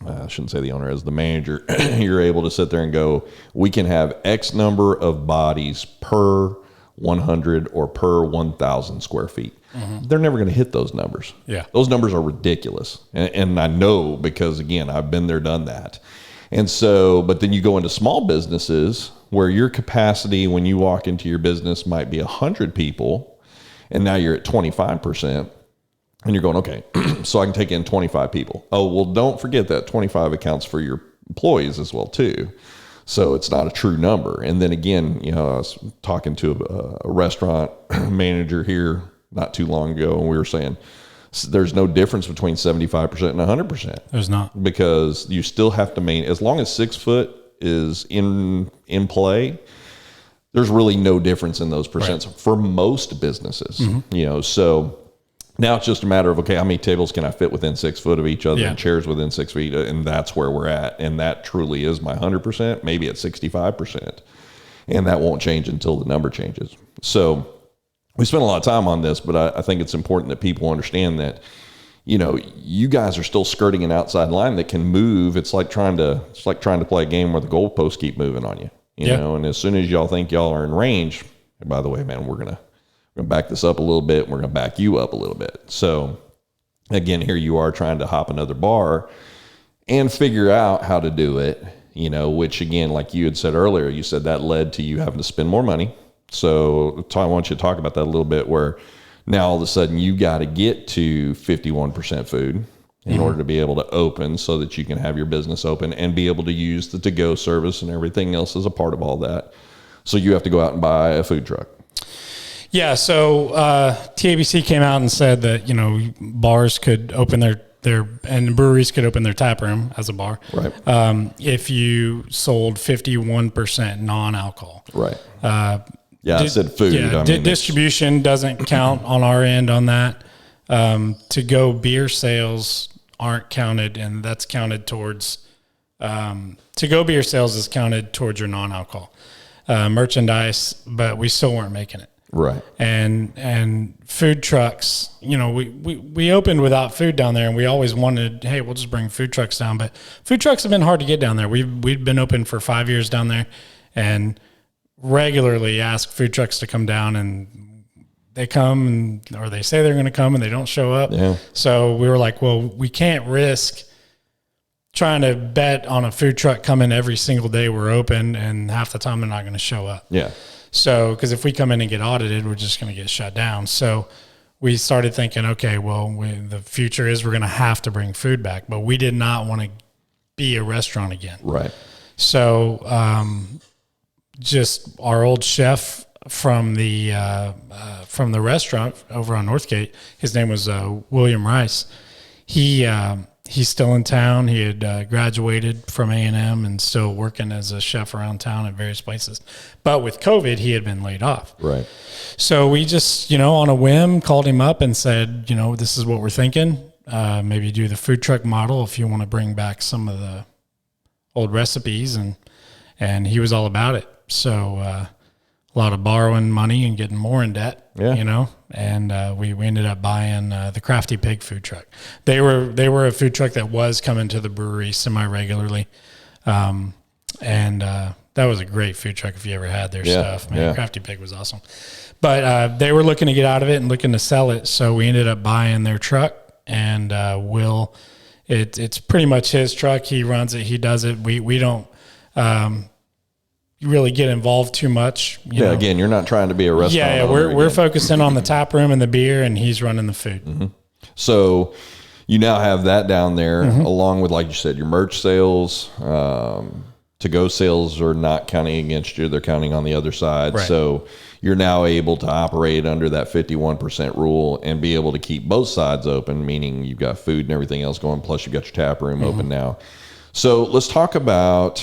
I shouldn't say the owner, as the manager, you're able to sit there and go, we can have X number of bodies per 100 or per 1,000 square feet. They're never going to hit those numbers. Those numbers are ridiculous. And I know, because again, I've been there, done that. And so, but then you go into small businesses where your capacity when you walk into your business might be 100 people, and now you're at 25%. And you're going, okay, so I can take in 25 people. Oh, well, don't forget that 25 accounts for your employees as well, too. So it's not a true number. And then again, I was talking to a restaurant manager here not too long ago, and we were saying there's no difference between 75% and 100%. There's not. Because you still have to as long as 6 foot is in play, there's really no difference in those percents for most businesses, so now it's just a matter of, okay, how many tables can I fit within 6 foot of each other and chairs within 6 feet? And that's where we're at. And that truly is my 100%, maybe at 65%. And that won't change until the number changes. So we spent a lot of time on this, but I think it's important that people understand that, you guys are still skirting an outside line that can move. It's like trying to play a game where the goalposts keep moving on you, you know, and as soon as y'all think y'all are in range, and by the way, man, we're going to back this up a little bit. And we're going to back you up a little bit. So again, here you are trying to hop another bar and figure out how to do it, which again, like you had said earlier, you said that led to you having to spend more money. So I want you to talk about that a little bit, where now all of a sudden you got to get to 51% food in order to be able to open, so that you can have your business open and be able to use the to-go service and everything else as a part of all that. So you have to go out and buy a food truck. Yeah, so TABC came out and said that, bars could open their and breweries could open their tap room as a bar. Right. If you sold 51% non-alcohol. Right. I said food. Yeah, distribution doesn't count on our end on that. To-go beer sales aren't counted, and that's counted towards to-go beer sales is counted towards your non-alcohol merchandise, but we still weren't making it. Right. And food trucks, we opened without food down there, and we always wanted, hey, we'll just bring food trucks down. But food trucks have been hard to get down there. We've been open for 5 years down there, and regularly ask food trucks to come down, and they come or they say they're going to come and they don't show up. Yeah. So we were like, well, we can't risk trying to bet on a food truck coming every single day we're open, and half the time they're not going to show up. Yeah. So, because if we come in and get audited, we're just going to get shut down. So we started thinking, okay, well, the future is we're going to have to bring food back, but we did not want to be a restaurant again. Right. So just our old chef from the restaurant over on Northgate, his name was William Rice. He's still in town. He had graduated from A&M and still working as a chef around town at various places. But with COVID, he had been laid off. Right. So we just, on a whim, called him up and said, this is what we're thinking. Maybe do the food truck model if you want to bring back some of the old recipes. And he was all about it. So a lot of borrowing money and getting more in debt, and we ended up buying the Crafty Pig food truck. They were a food truck that was coming to the brewery semi-regularly, and that was a great food truck if you ever had their stuff, man. Yeah. Crafty Pig was awesome. But they were looking to get out of it and looking to sell it, so we ended up buying their truck, and it's pretty much his truck. He runs it. He does it. We don't really get involved too much. Again, you're not trying to be a restaurant. Yeah, we're focusing on the tap room and the beer, and he's running the food. Mm-hmm. So you now have that down there, along with, like you said, your merch sales. To-go sales are not counting against you. They're counting on the other side. Right. So you're now able to operate under that 51% rule and be able to keep both sides open, meaning you've got food and everything else going, plus you've got your tap room open now. So let's talk about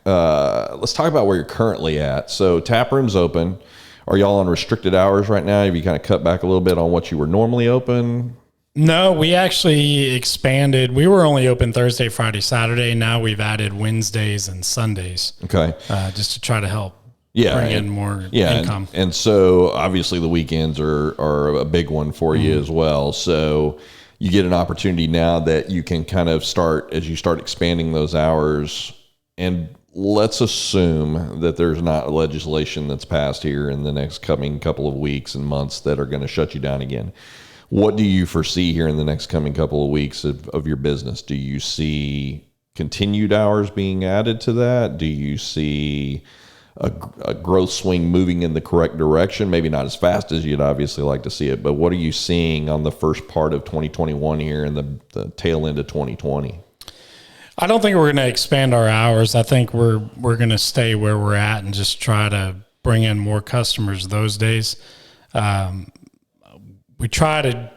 where you're currently at. So tap room's open. Are y'all on restricted hours right now? Have you kind of cut back a little bit on what you were normally open? No, we actually expanded. We were only open Thursday, Friday, Saturday. Now we've added Wednesdays and Sundays. Okay. Just to try to help bring in more income. And so obviously the weekends are a big one for you as well. So you get an opportunity now that you can kind of as you start expanding those hours. And let's assume that there's not legislation that's passed here in the next coming couple of weeks and months that are going to shut you down again. What do you foresee here in the next coming couple of weeks of your business? Do you see continued hours being added to that? Do you see a growth swing moving in the correct direction? Maybe not as fast as you'd obviously like to see it, but what are you seeing on the first part of 2021 here and the tail end of 2020? I don't think we're going to expand our hours. I think we're going to stay where we're at and just try to bring in more customers those days. We try to,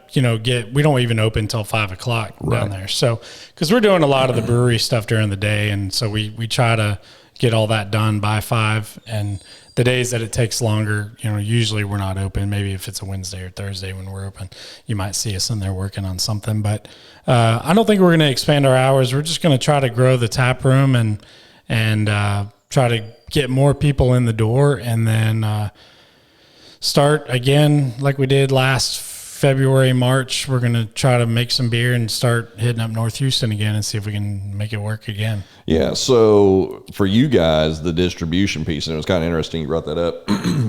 we don't even open until 5 o'clock down there. So, cause we're doing a lot of the brewery stuff during the day. And so we try to get all that done by 5. And the days that it takes longer, usually we're not open. Maybe if it's a Wednesday or Thursday when we're open, you might see us in there working on something. But I don't think we're going to expand our hours. We're just going to try to grow the tap room and try to get more people in the door, and then start again like we did last February, March. We're going to try to make some beer and start hitting up North Houston again and see if we can make it work again. Yeah. So for you guys, the distribution piece, and it was kind of interesting you brought that up,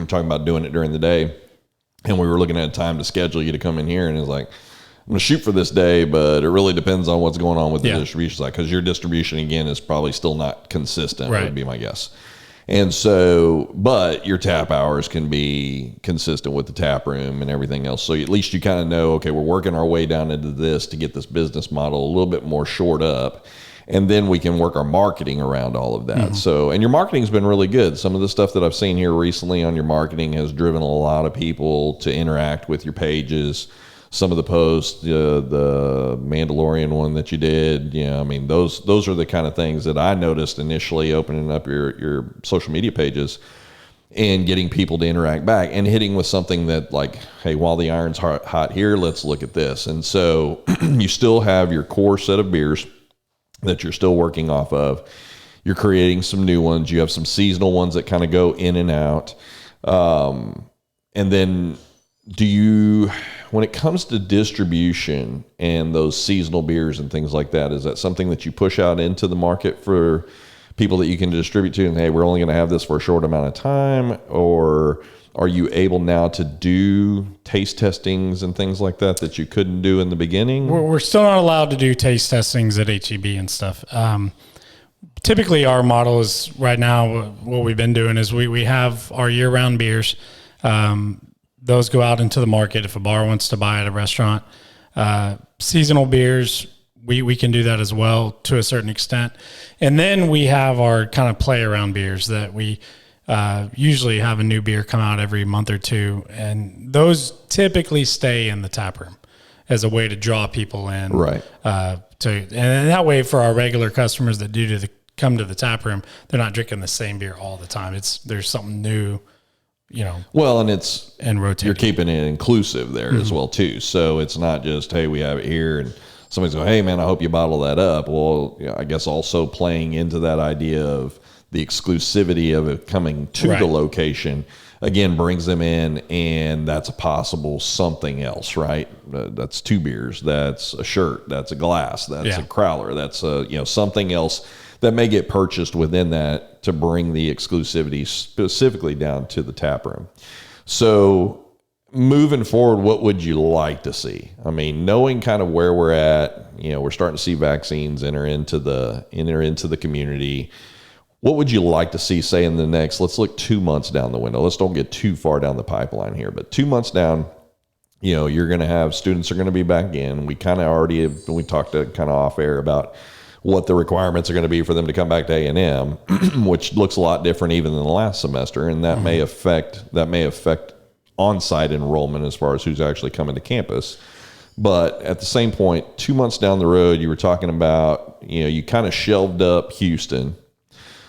talking about doing it during the day. And we were looking at a time to schedule you to come in here, and it's like, I'm going to shoot for this day, but it really depends on what's going on with the distribution side, because your distribution, again, is probably still not consistent, would be my guess. And so, but your tap hours can be consistent with the tap room and everything else. So at least you kind of know, okay, we're working our way down into this to get this business model a little bit more shored up. And then we can work our marketing around all of that. Mm-hmm. So, and your marketing's been really good. Some of the stuff that I've seen here recently on your marketing has driven a lot of people to interact with your pages. Some of the posts, the Mandalorian one that you did, I mean, those are the kind of things that I noticed initially opening up your social media pages and getting people to interact back and hitting with something that, like, hey, while the iron's hot here, let's look at this. And so you still have your core set of beers that you're still working off of. You're creating some new ones. You have some seasonal ones that kind of go in and out. And then when it comes to distribution and those seasonal beers and things like that, is that something that you push out into the market for people that you can distribute to, and hey, we're only going to have this for a short amount of time? Or are you able now to do taste testings and things like that you couldn't do in the beginning? We're still not allowed to do taste testings at HEB and stuff. Typically our model is, right now, what we've been doing is we have our year-round beers. Those go out into the market if a bar wants to buy at a restaurant. Seasonal beers, we can do that as well to a certain extent. And then we have our kind of play around beers that we usually have a new beer come out every month or two. And those typically stay in the tap room as a way to draw people in. Right. And that way, for our regular customers that come to the tap room, they're not drinking the same beer all the time. There's something new. Well, and rotating. You're keeping it inclusive there as well too. So it's not just, hey, we have it here, and somebody's going, hey man, I hope you bottle that up. Well, I guess also playing into that idea of the exclusivity of it coming to the location, again, brings them in, and that's a possible something else, right? That's 2 beers, that's a shirt, that's a glass, that's a crowler, that's something else that may get purchased within that to bring the exclusivity specifically down to the tap room. So moving forward, what would you like to see? I mean, knowing kind of where we're at, we're starting to see vaccines enter into the community. What would you like to see, say, in the next, let's look 2 months down the window. Let's don't get too far down the pipeline here, but 2 months down, you're going to have students are going to be back in. We kind of already, we talked kind of off air about what the requirements are going to be for them to come back to A&M, which looks a lot different even than the last semester. And that may affect on-site enrollment as far as who's actually coming to campus. But at the same point, 2 months down the road, you were talking about, you kind of shelved up Houston.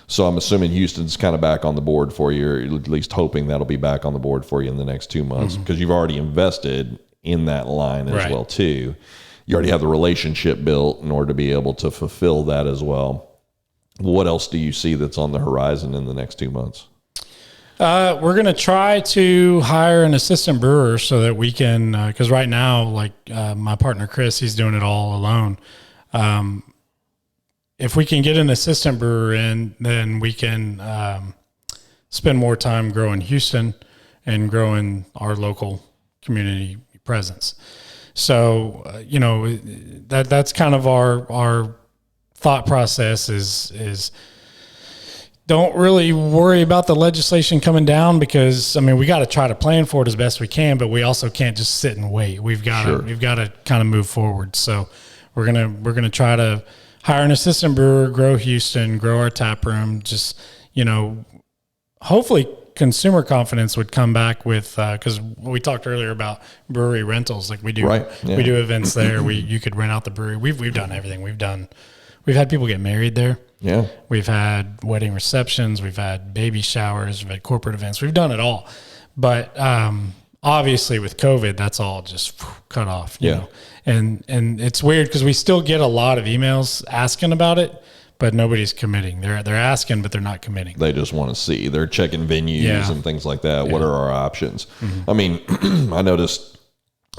So I'm assuming Houston's kind of back on the board for you, or at least hoping that'll be back on the board for you in the next 2 months, because you've already invested in that line as well too. You already have the relationship built in order to be able to fulfill that as well. What else do you see that's on the horizon in the next 2 months? We're going to try to hire an assistant brewer so that we can, because right now, like my partner Chris, he's doing it all alone. If we can get an assistant brewer in, then we can spend more time growing Houston and growing our local community presence. So, that's kind of our thought process is don't really worry about the legislation coming down, because, we got to try to plan for it as best we can, but we also can't just sit and wait. We've got to kind of move forward. So we're going to try to hire an assistant brewer, grow Houston, grow our tap room, just, hopefully consumer confidence would come back with, because we talked earlier about brewery rentals, like we do, we do events there. You could rent out the brewery. We've done everything. We've we've had people get married there. Yeah. We've had wedding receptions. We've had baby showers. We've had corporate events. We've done it all. But obviously with COVID, that's all just cut off. You know? And it's weird because we still get a lot of emails asking about it, but nobody's committing. They're asking, but they're not committing. They just want to see. They're checking venues and things like that. What are our options? I mean, I noticed,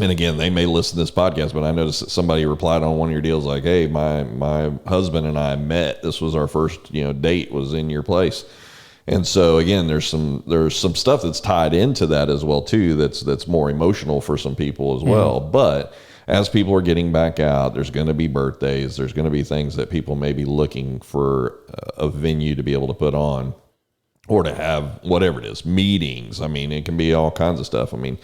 and again, they may listen to this podcast, but I noticed that somebody replied on one of your deals like, hey, my husband and I met. This was our first, date was in your place. And so again, there's some stuff that's tied into that as well too. That's more emotional for some people as well. But as people are getting back out, there's going to be birthdays. There's going to be things that people may be looking for a venue to be able to put on, or to have whatever it is, meetings. I mean, it can be all kinds of stuff. I mean,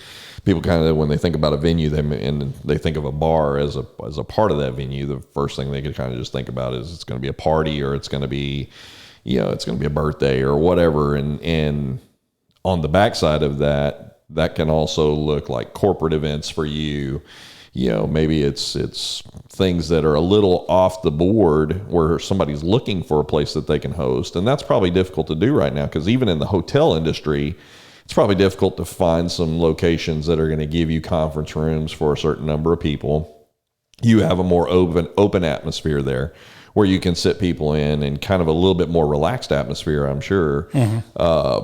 people kind of, when they think about a venue, they think of a bar as a part of that venue. The first thing they could kind of just think about is it's going to be a party, or it's going to be, it's going to be a birthday or whatever. And on the backside of that can also look like corporate events for you. Maybe it's things that are a little off the board where somebody's looking for a place that they can host. And that's probably difficult to do right now, because even in the hotel industry, it's probably difficult to find some locations that are going to give you conference rooms for a certain number of people. You have a more open atmosphere there where you can sit people in, and kind of a little bit more relaxed atmosphere, I'm sure.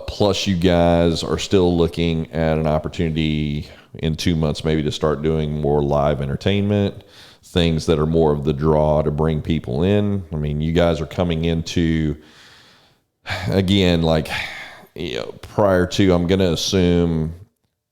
Plus you guys are still looking at an opportunity in 2 months maybe to start doing more live entertainment, things that are more of the draw to bring people in. I mean, you guys are coming into, again, like, prior to, I'm going to assume,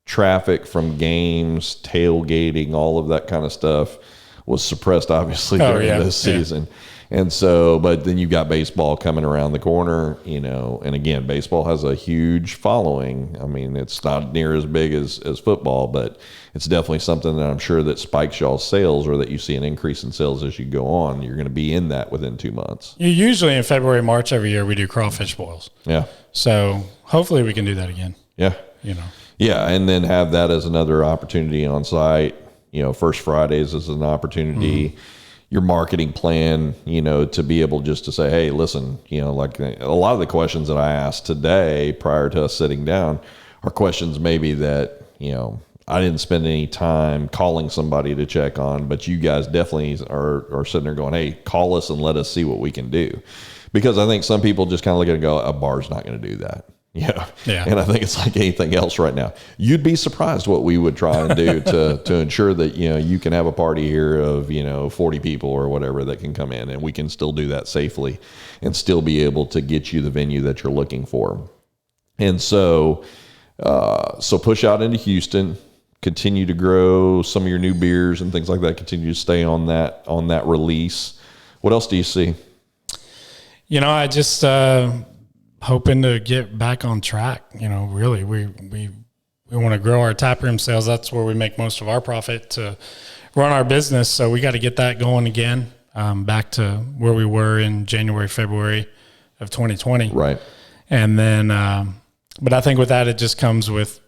traffic from games, tailgating, all of that kind of stuff was suppressed obviously during this season. And so, but then you've got baseball coming around the corner, and again, baseball has a huge following. I mean, it's not near as big as football, but it's definitely something that I'm sure that spikes y'all's sales, or that you see an increase in sales as you go on. You're going to be in that within 2 months. Usually in February, March every year, we do crawfish boils. Yeah. So hopefully we can do that again. Yeah. Yeah. And then have that as another opportunity on site. First Fridays is an opportunity. Your marketing plan, to be able just to say, hey, listen, like a lot of the questions that I asked today prior to us sitting down are questions maybe that, I didn't spend any time calling somebody to check on, but you guys definitely are sitting there going, hey, call us and let us see what we can do. Because I think some people just kind of look at it and go, a bar's not going to do that. Yeah. And I think it's like anything else right now. You'd be surprised what we would try and do to ensure that, you can have a party here of, 40 people or whatever that can come in, and we can still do that safely and still be able to get you the venue that you're looking for. And so push out into Houston, continue to grow some of your new beers and things like that, continue to stay on that release. What else do you see? I just, hoping to get back on track. Really, we want to grow our taproom sales. That's where we make most of our profit to run our business. So we got to get that going again, back to where we were in January, February of 2020. Right. And then, but I think with that, it just comes with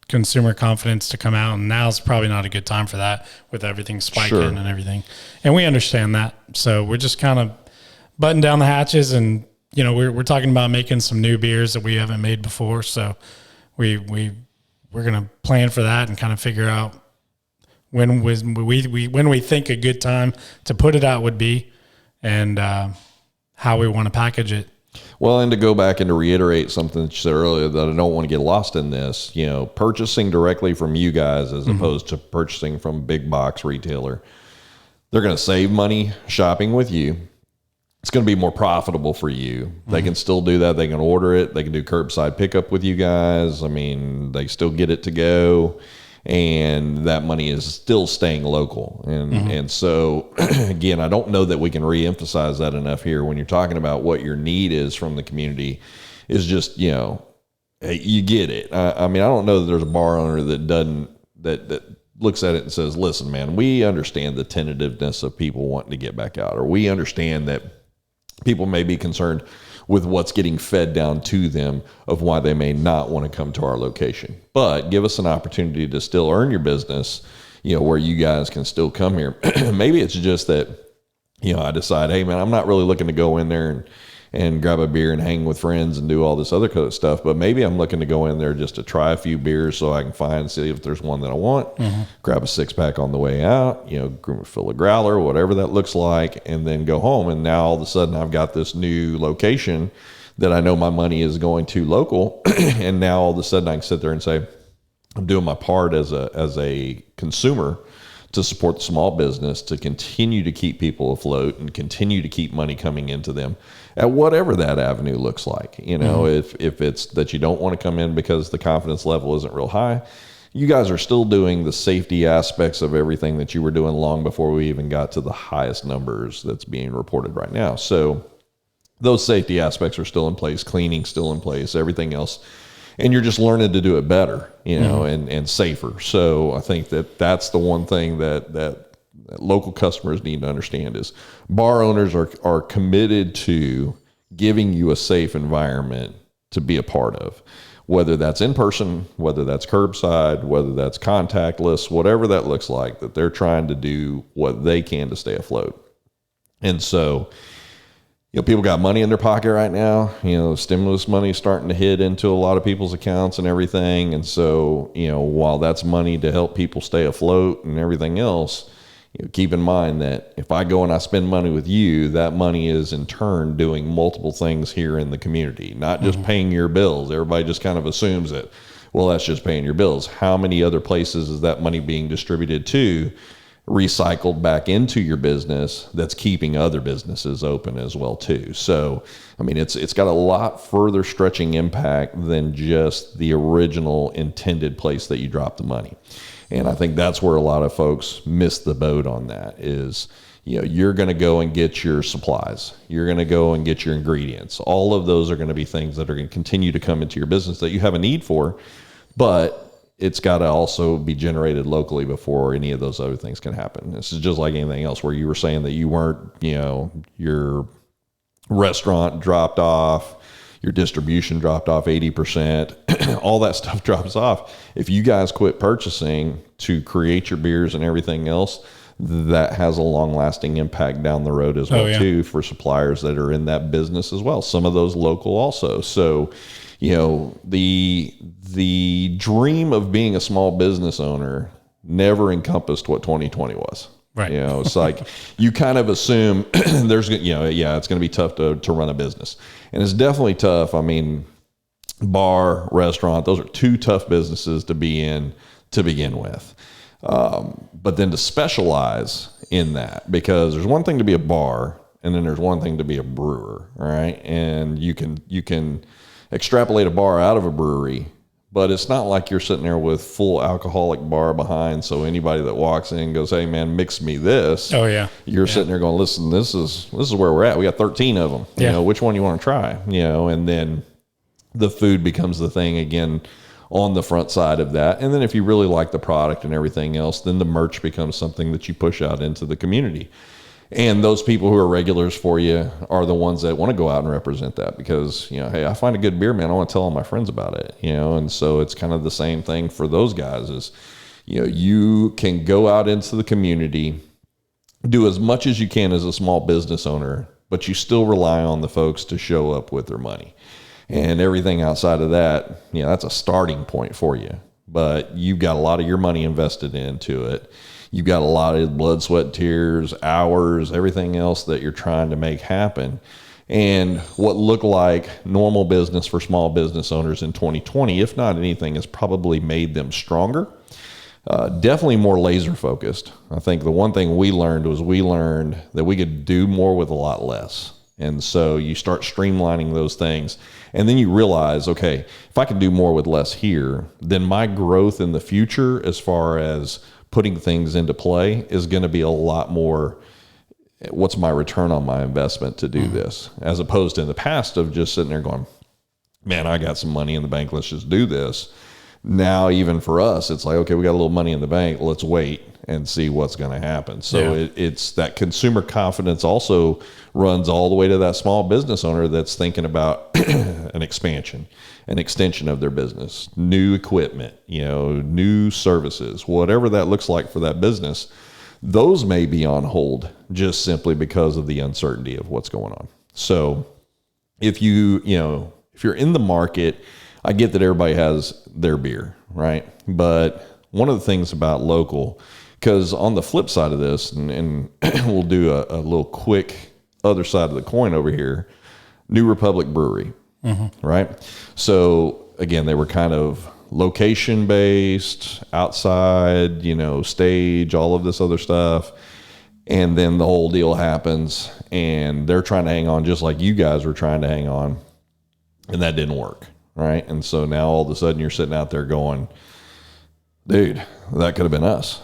consumer confidence to come out. And now's probably not a good time for that, with everything spiking and everything. And we understand that. So we're just kind of button down the hatches, and we're talking about making some new beers that we haven't made before. So we're going to plan for that and kind of figure out when we think a good time to put it out would be, and how we want to package it. Well, and to go back and to reiterate something that you said earlier, that I don't want to get lost in this, purchasing directly from you guys as opposed to purchasing from a big box retailer, they're going to save money shopping with you. It's going to be more profitable for you. They can still do that. They can order it. They can do curbside pickup with you guys. I mean, they still get it to go, and that money is still staying local. And so, again, I don't know that we can reemphasize that enough here when you're talking about what your need is from the community. Is just, hey, you get it. I mean, I don't know that there's a bar owner that doesn't, that looks at it and says, listen, man, we understand the tentativeness of people wanting to get back out, or we understand that people may be concerned with what's getting fed down to them of why they may not want to come to our location. But give us an opportunity to still earn your business, where you guys can still come here. Maybe it's just that, I decide, hey man, I'm not really looking to go in there and grab a beer and hang with friends and do all this other kind of stuff, but maybe I'm looking to go in there just to try a few beers so I can see if there's one that I want, grab a 6-pack on the way out, fill a growler, whatever that looks like, and then go home. And now all of a sudden I've got this new location that I know my money is going to local. And now all of a sudden I can sit there and say, I'm doing my part as a consumer to support the small business, to continue to keep people afloat and continue to keep money coming into them at whatever that avenue looks like. If it's that you don't want to come in because the confidence level isn't real high, you guys are still doing the safety aspects of everything that you were doing long before we even got to the highest numbers that's being reported right now. So those safety aspects are still in place, cleaning still in place, everything else. And you're just learning to do it better, and safer. So I think that's the one thing that local customers need to understand is bar owners are committed to giving you a safe environment to be a part of, whether that's in person, whether that's curbside, whether that's contactless, whatever that looks like, that they're trying to do what they can to stay afloat. And so, people got money in their pocket right now. Stimulus money is starting to hit into a lot of people's accounts and everything. And so, while that's money to help people stay afloat and everything else, keep in mind that if I go and I spend money with you, that money is in turn doing multiple things here in the community, not just paying your bills. Everybody just kind of assumes that, well, that's just paying your bills. How many other places is that money being distributed to, recycled back into your business, that's keeping other businesses open as well too? So, it's got a lot further stretching impact than just the original intended place that you drop the money. And I think that's where a lot of folks miss the boat on that is, you're going to go and get your supplies. You're going to go and get your ingredients. All of those are going to be things that are going to continue to come into your business that you have a need for, but it's got to also be generated locally before any of those other things can happen. This is just like anything else where you were saying that you weren't, your restaurant dropped off, your distribution dropped off 80%, all that stuff drops off. If you guys quit purchasing to create your beers and everything else, that has a long-lasting impact down the road as well too, for suppliers that are in that business as well. Some of those local also. So, the dream of being a small business owner never encompassed what 2020 was. Right. It's like you kind of assume there's, it's going to be tough to run a business. And it's definitely tough. Bar, restaurant, those are two tough businesses to be in to begin with. But then to specialize in that, because there's one thing to be a bar and then there's one thing to be a brewer. All right. And you can extrapolate a bar out of a brewery, but it's not like you're sitting there with full alcoholic bar behind. So anybody that walks in goes, hey man, mix me this. Oh yeah. You're sitting there going, listen, this is where we're at. We got 13 of them, which one you want to try, and then the food becomes the thing again on the front side of that. And then if you really like the product and everything else, then the merch becomes something that you push out into the community. And those people who are regulars for you are the ones that want to go out and represent that because, hey, I find a good beer, man, I want to tell all my friends about it, and so it's kind of the same thing for those guys is, you can go out into the community, do as much as you can as a small business owner, but you still rely on the folks to show up with their money. And everything outside of that, that's a starting point for you. But you've got a lot of your money invested into it. You've got a lot of blood, sweat, tears, hours, everything else that you're trying to make happen. And what looked like normal business for small business owners in 2020, if not anything, has probably made them stronger. Definitely more laser focused. I think the one thing we learned that we could do more with a lot less. And so you start streamlining those things. And then you realize, okay, if I can do more with less here, then my growth in the future as far as putting things into play is going to be a lot more, what's my return on my investment to do this? As opposed to in the past of just sitting there going, man, I got some money in the bank, let's just do this. Now, even for us, it's like, okay, we got a little money in the bank, let's wait and see what's going to happen. So it's that consumer confidence also runs all the way to that small business owner that's thinking about an expansion, an extension of their business, new equipment, new services, whatever that looks like for that business. those may be on hold just simply because of the uncertainty of what's going on. So if if you're in the market, I get that everybody has their beer, right? But one of the things about local, because on the flip side of this, and we'll do a little quick other side of the coin over here, New Republic Brewery, right? So again, they were kind of location based, outside, stage, all of this other stuff. And then the whole deal happens and they're trying to hang on just like you guys were trying to hang on. And that didn't work, right? And so now all of a sudden you're sitting out there going, dude, that could have been us,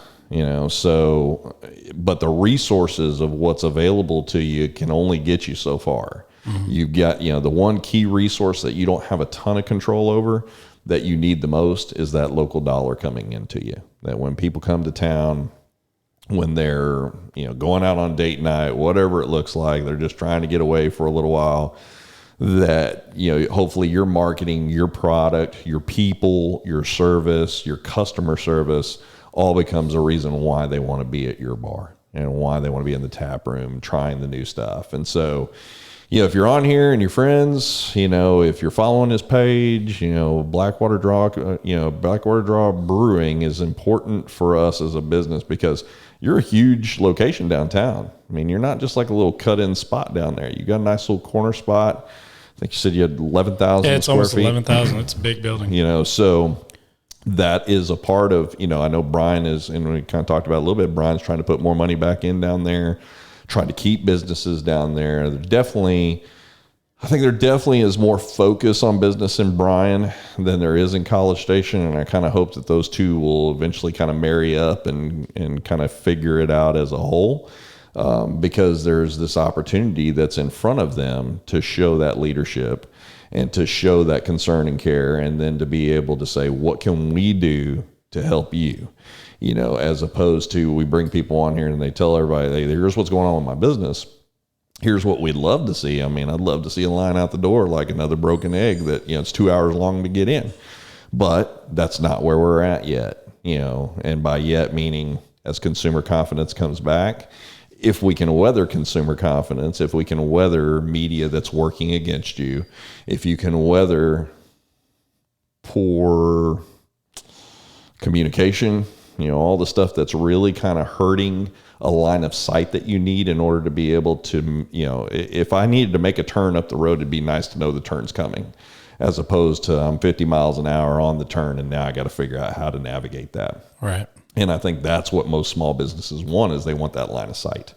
so, but the resources of what's available to you can only get you so far. You've got, the one key resource that you don't have a ton of control over that you need the most is that local dollar coming into you. That when people come to town, when they're, going out on date night, whatever it looks like, they're just trying to get away for a little while, that, hopefully your marketing, your product, your people, your service, your customer service all becomes a reason why they want to be at your bar and why they want to be in the tap room trying the new stuff. And so, if you're on here and your friends, if you're following this page, Blackwater Draw Brewing is important for us as a business because you're a huge location downtown. I mean, you're not just like a little cut-in spot down there. You got a nice little corner spot. I think you said you had 11,000 square feet. It's almost 11,000. It's a big building. So that is a part of, I know Brian is, and we kind of talked about it a little bit, Brian's trying to put more money back in down there, trying to keep businesses down there. I think there definitely is more focus on business in Bryan than there is in College Station. And I kind of hope that those two will eventually kind of marry up and kind of figure it out as a whole. Because there's this opportunity that's in front of them to show that leadership and to show that concern and care, and then to be able to say, what can we do to help you? As opposed to we bring people on here and they tell everybody, hey, here's what's going on with my business. Here's what we'd love to see. I mean, I'd love to see a line out the door like another broken egg that, it's 2 hours long to get in. But that's not where we're at yet, and by yet meaning as consumer confidence comes back, if we can weather consumer confidence, if we can weather media that's working against you, if you can weather poor communication, all the stuff that's really kind of hurting a line of sight that you need in order to be able to, if I needed to make a turn up the road, it'd be nice to know the turn's coming, as opposed to I'm 50 miles an hour on the turn and now I got to figure out how to navigate that. Right. And I think that's what most small businesses want, is they want that line of sight.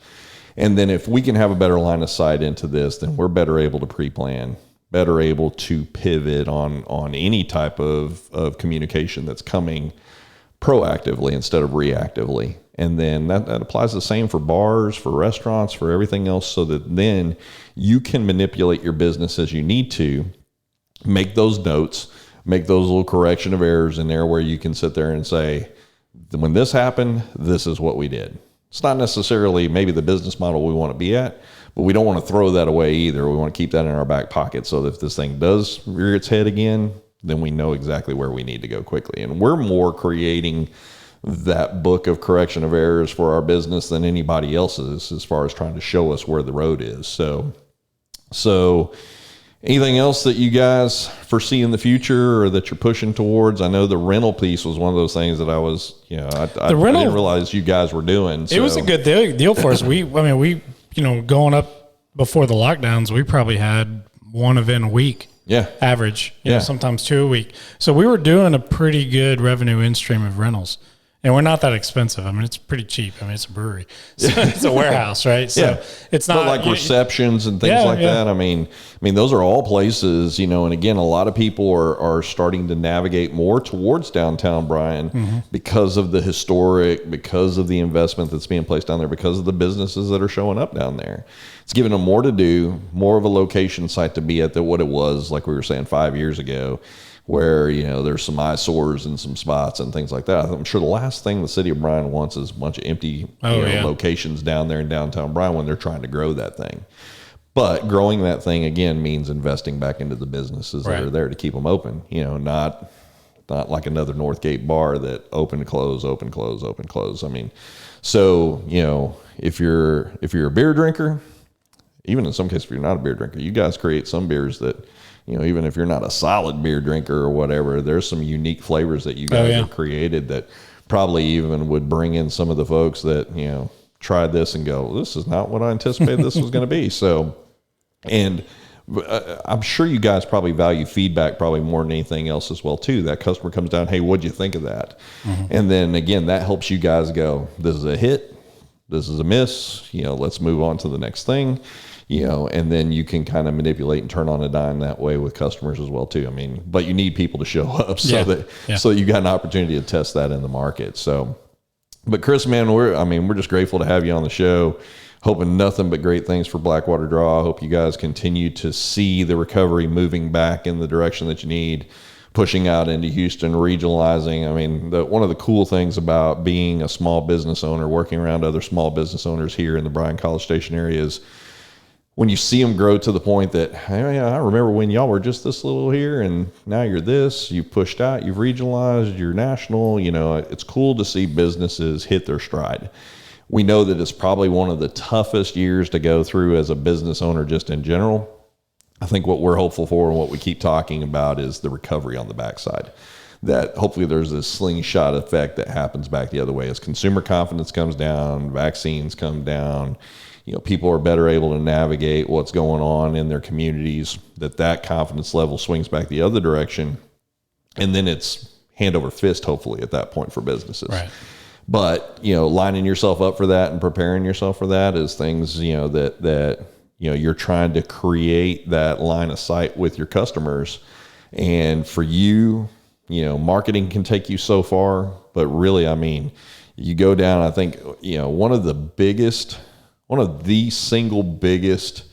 And then if we can have a better line of sight into this, then we're better able to pre-plan, better able to pivot on any type of communication that's coming proactively instead of reactively. And then that applies the same for bars, for restaurants, for everything else, so that then you can manipulate your business as you need to, make those notes, make those little correction of errors in there where you can sit there and say, when this happened, this is what we did. It's not necessarily maybe the business model we want to be at, but we don't want to throw that away either. We want to keep that in our back pocket so that if this thing does rear its head again, then we know exactly where we need to go quickly. And we're more creating that book of correction of errors for our business than anybody else's, as far as trying to show us where the road is. So anything else that you guys foresee in the future or that you're pushing towards? I know the rental piece was one of those things that I was, I didn't realize you guys were doing. So. It was a good deal for us. We going up before the lockdowns, we probably had one event a week. Yeah. Average, you know, sometimes 2 a week. So we were doing a pretty good revenue in stream of rentals. And we're not that expensive. I mean, it's pretty cheap. I mean, it's a brewery. So it's a warehouse, right? So it's not like receptions and things like that. I mean, those are all places, and again, a lot of people are starting to navigate more towards downtown Bryan because of the historic, because of the investment that's being placed down there, because of the businesses that are showing up down there. It's giving them more to do, more of a location site to be at than what it was, like we were saying 5 years ago, where, there's some eyesores and some spots and things like that. I'm sure the last thing the city of Bryan wants is a bunch of empty locations down there in downtown Bryan when they're trying to grow that thing. But growing that thing, again, means investing back into the businesses that are there to keep them open, not not like another Northgate bar that open, close, open, close, open, close. I mean, so, you know, if you're a beer drinker, even in some cases, if you're not a beer drinker, you guys create some beers that, you know, even if you're not a solid beer drinker or whatever, there's some unique flavors that you guys have created that probably even would bring in some of the folks that, you know, tried this and go, this is not what I anticipated this was going to be. So, and I'm sure you guys probably value feedback probably more than anything else as well too. That customer comes down, hey, what'd you think of that? And then again, that helps you guys go, this is a hit, this is a miss, you know, let's move on to the next thing, you know, and then you can kind of manipulate and turn on a dime that way with customers as well too. I mean, but you need people to show up so that you got an opportunity to test that in the market. So, but Chris, man, we're just grateful to have you on the show. Hoping nothing but great things for Blackwater Draw. I hope you guys continue to see the recovery moving back in the direction that you need, pushing out into Houston, regionalizing. I mean, one of the cool things about being a small business owner, working around other small business owners here in the Bryan-College Station area is when you see them grow to the point that, hey, I remember when y'all were just this little here and now you're this, you've pushed out, you've regionalized, you're national. You know, it's cool to see businesses hit their stride. We know that it's probably one of the toughest years to go through as a business owner just in general. I think what we're hopeful for and what we keep talking about is the recovery on the backside. That hopefully there's this slingshot effect that happens back the other way as consumer confidence comes down, vaccines come down, you know, people are better able to navigate what's going on in their communities, that confidence level swings back the other direction. And then it's hand over fist, hopefully, at that point for businesses. Right. But, you know, lining yourself up for that and preparing yourself for that is things, you know, that you know, you're trying to create that line of sight with your customers. And for you, you know, marketing can take you so far, but really, I mean, you go down, I think, you know, one of the single biggest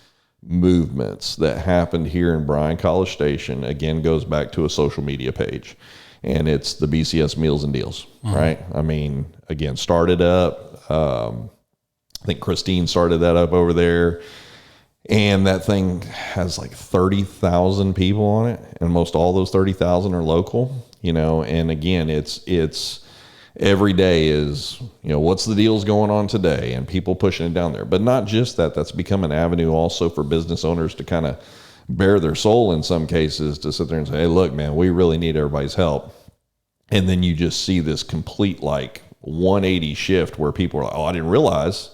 movements that happened here in Bryan-College Station, again, goes back to a social media page. And it's the BCS Meals and Deals, right? I mean, again, started up. I think Christine started that up over there. And that thing has like 30,000 people on it. And most all those 30,000 are local, you know. And again, it's every day is, you know, what's the deals going on today? And people pushing it down there. But not just that. That's become an avenue also for business owners to kind of bare their soul in some cases, to sit there and say, hey, look, man, we really need everybody's help. And then you just see this complete like 180 shift where people are like, oh, I didn't realize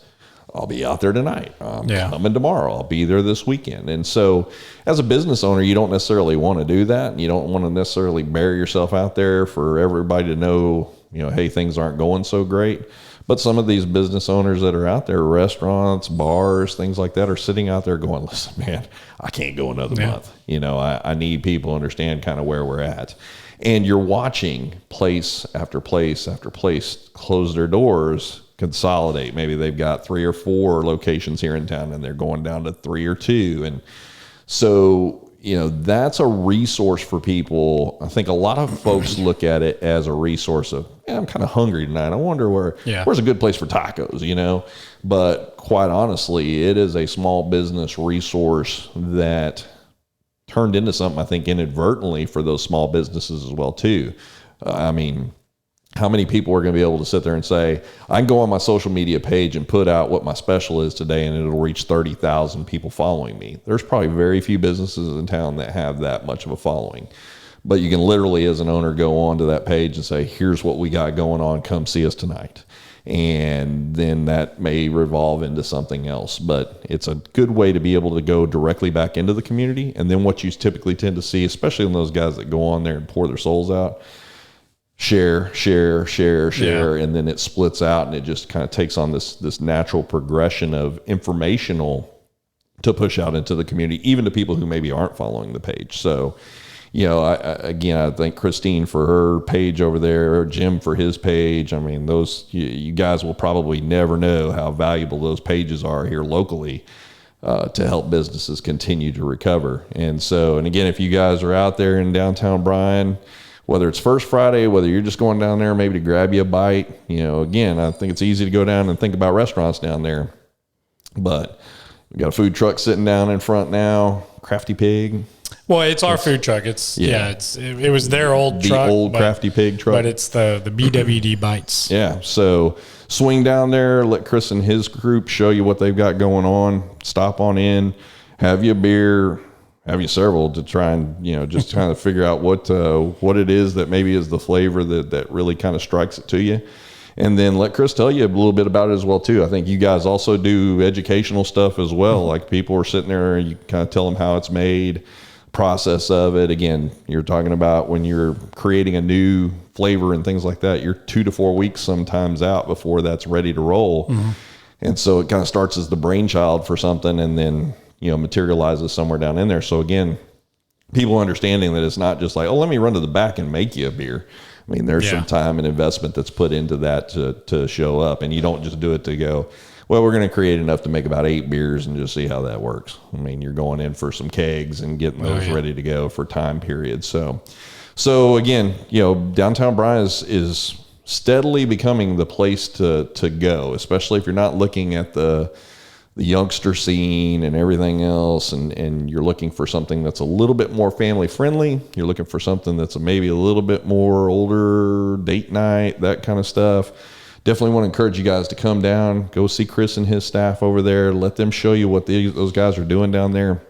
I'll be out there tonight. I'm coming tomorrow. I'll be there this weekend. And so as a business owner, you don't necessarily want to do that. You don't want to necessarily bury yourself out there for everybody to know, you know, hey, things aren't going so great. But some of these business owners that are out there, restaurants, bars, things like that, are sitting out there going, listen, man, I can't go another month. You know, I need people to understand kind of where we're at. And you're watching place after place after place close their doors, consolidate. Maybe they've got 3 or 4 locations here in town and they're going down to 3 or 2. And so, you know, that's a resource for people. I think a lot of folks look at it as a resource of, I'm kind of hungry tonight. I wonder where's a good place for tacos, you know? But quite honestly, it is a small business resource that turned into something, I think, inadvertently for those small businesses as well, too. I mean, how many people are going to be able to sit there and say, I can go on my social media page and put out what my special is today and it'll reach 30,000 people following me? There's probably very few businesses in town that have that much of a following. But you can literally, as an owner, go onto that page and say, here's what we got going on. Come see us tonight. And then that may revolve into something else. But it's a good way to be able to go directly back into the community. And then what you typically tend to see, especially in those guys that go on there and pour their souls out, share, and then it splits out and it just kind of takes on this natural progression of informational to push out into the community, even to people who maybe aren't following the page. So, you know, I think Christine for her page over there, or Jim for his page. I mean, those, you guys will probably never know how valuable those pages are here locally to help businesses continue to recover. And so, and again, if you guys are out there in downtown Bryan, whether it's First Friday, whether you're just going down there maybe to grab you a bite, you know, again, I think it's easy to go down and think about restaurants down there. But we got a food truck sitting down in front now, Crafty Pig. Well, it's our food truck. It's it was their old truck, the old Crafty Pig truck, but it's the BWD Bites. Yeah. So swing down there, let Chris and his group show you what they've got going on. Stop on in, have you a beer, have you several to try and, just kind of figure out what it is that maybe is the flavor that really kind of strikes it to you. And then let Chris tell you a little bit about it as well, too. I think you guys also do educational stuff as well. Like people are sitting there, you kind of tell them how it's made, process of it. Again, you're talking about when you're creating a new flavor and things like that, you're 2 to 4 weeks sometimes out before that's ready to roll. Mm-hmm. And so it kind of starts as the brainchild for something and then, materializes somewhere down in there. So again, people understanding that it's not just like, oh, let me run to the back and make you a beer. I mean, there's some time and investment that's put into that to show up. And you don't just do it to go, well, we're going to create enough to make about 8 beers and just see how that works. I mean, you're going in for some kegs and getting those ready to go for time periods. So again, downtown Bryan is steadily becoming the place to go, especially if you're not looking at the youngster scene and everything else, and you're looking for something that's a little bit more family friendly. You're looking for something that's maybe a little bit more older, date night, that kind of stuff. Definitely want to encourage you guys to come down, go see Chris and his staff over there. Let them show you what those guys are doing down there.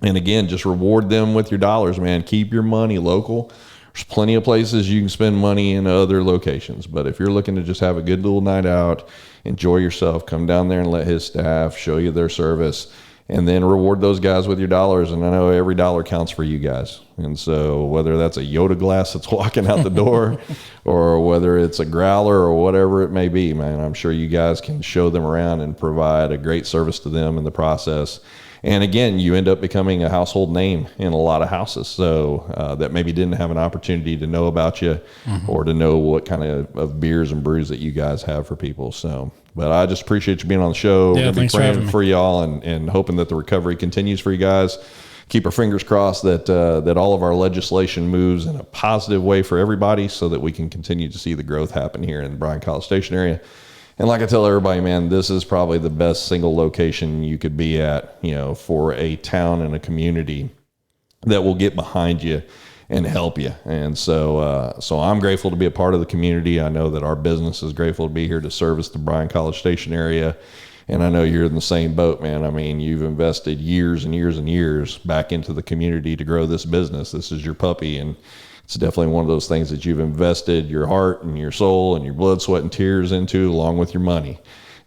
And again, just reward them with your dollars, man. Keep your money local. There's plenty of places you can spend money in other locations. But if you're looking to just have a good little night out, enjoy yourself, come down there and let his staff show you their service, and then reward those guys with your dollars. And I know every dollar counts for you guys. And so whether that's a Yoda glass that's walking out the door or whether it's a growler or whatever it may be, man, I'm sure you guys can show them around and provide a great service to them in the process. And again, you end up becoming a household name in a lot of houses. So that maybe didn't have an opportunity to know about you or to know what kind of beers and brews that you guys have for people. So, but I just appreciate you being on the show. Yeah, thanks for having me. For y'all and hoping that the recovery continues for you guys. Keep our fingers crossed that all of our legislation moves in a positive way for everybody so that we can continue to see the growth happen here in the Bryan-College Station area. And like I tell everybody, man, this is probably the best single location you could be at, for a town and a community that will get behind you and help you. And so I'm grateful to be a part of the community. I know that our business is grateful to be here to service the Bryan-College Station area. And I know you're in the same boat, man. I mean, you've invested years and years and years back into the community to grow this business. This is your puppy, and it's definitely one of those things that you've invested your heart and your soul and your blood, sweat, and tears into, along with your money.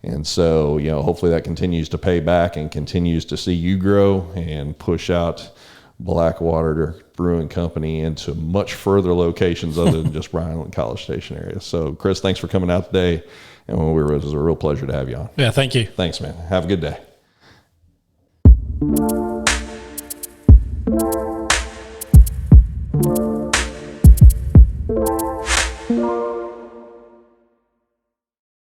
And so, hopefully that continues to pay back and continues to see you grow and push out Blackwater Brewing Company into much further locations other than just Bryan-College Station area. So, Chris, thanks for coming out today. And it was a real pleasure to have you on. Yeah, thank you. Thanks, man. Have a good day.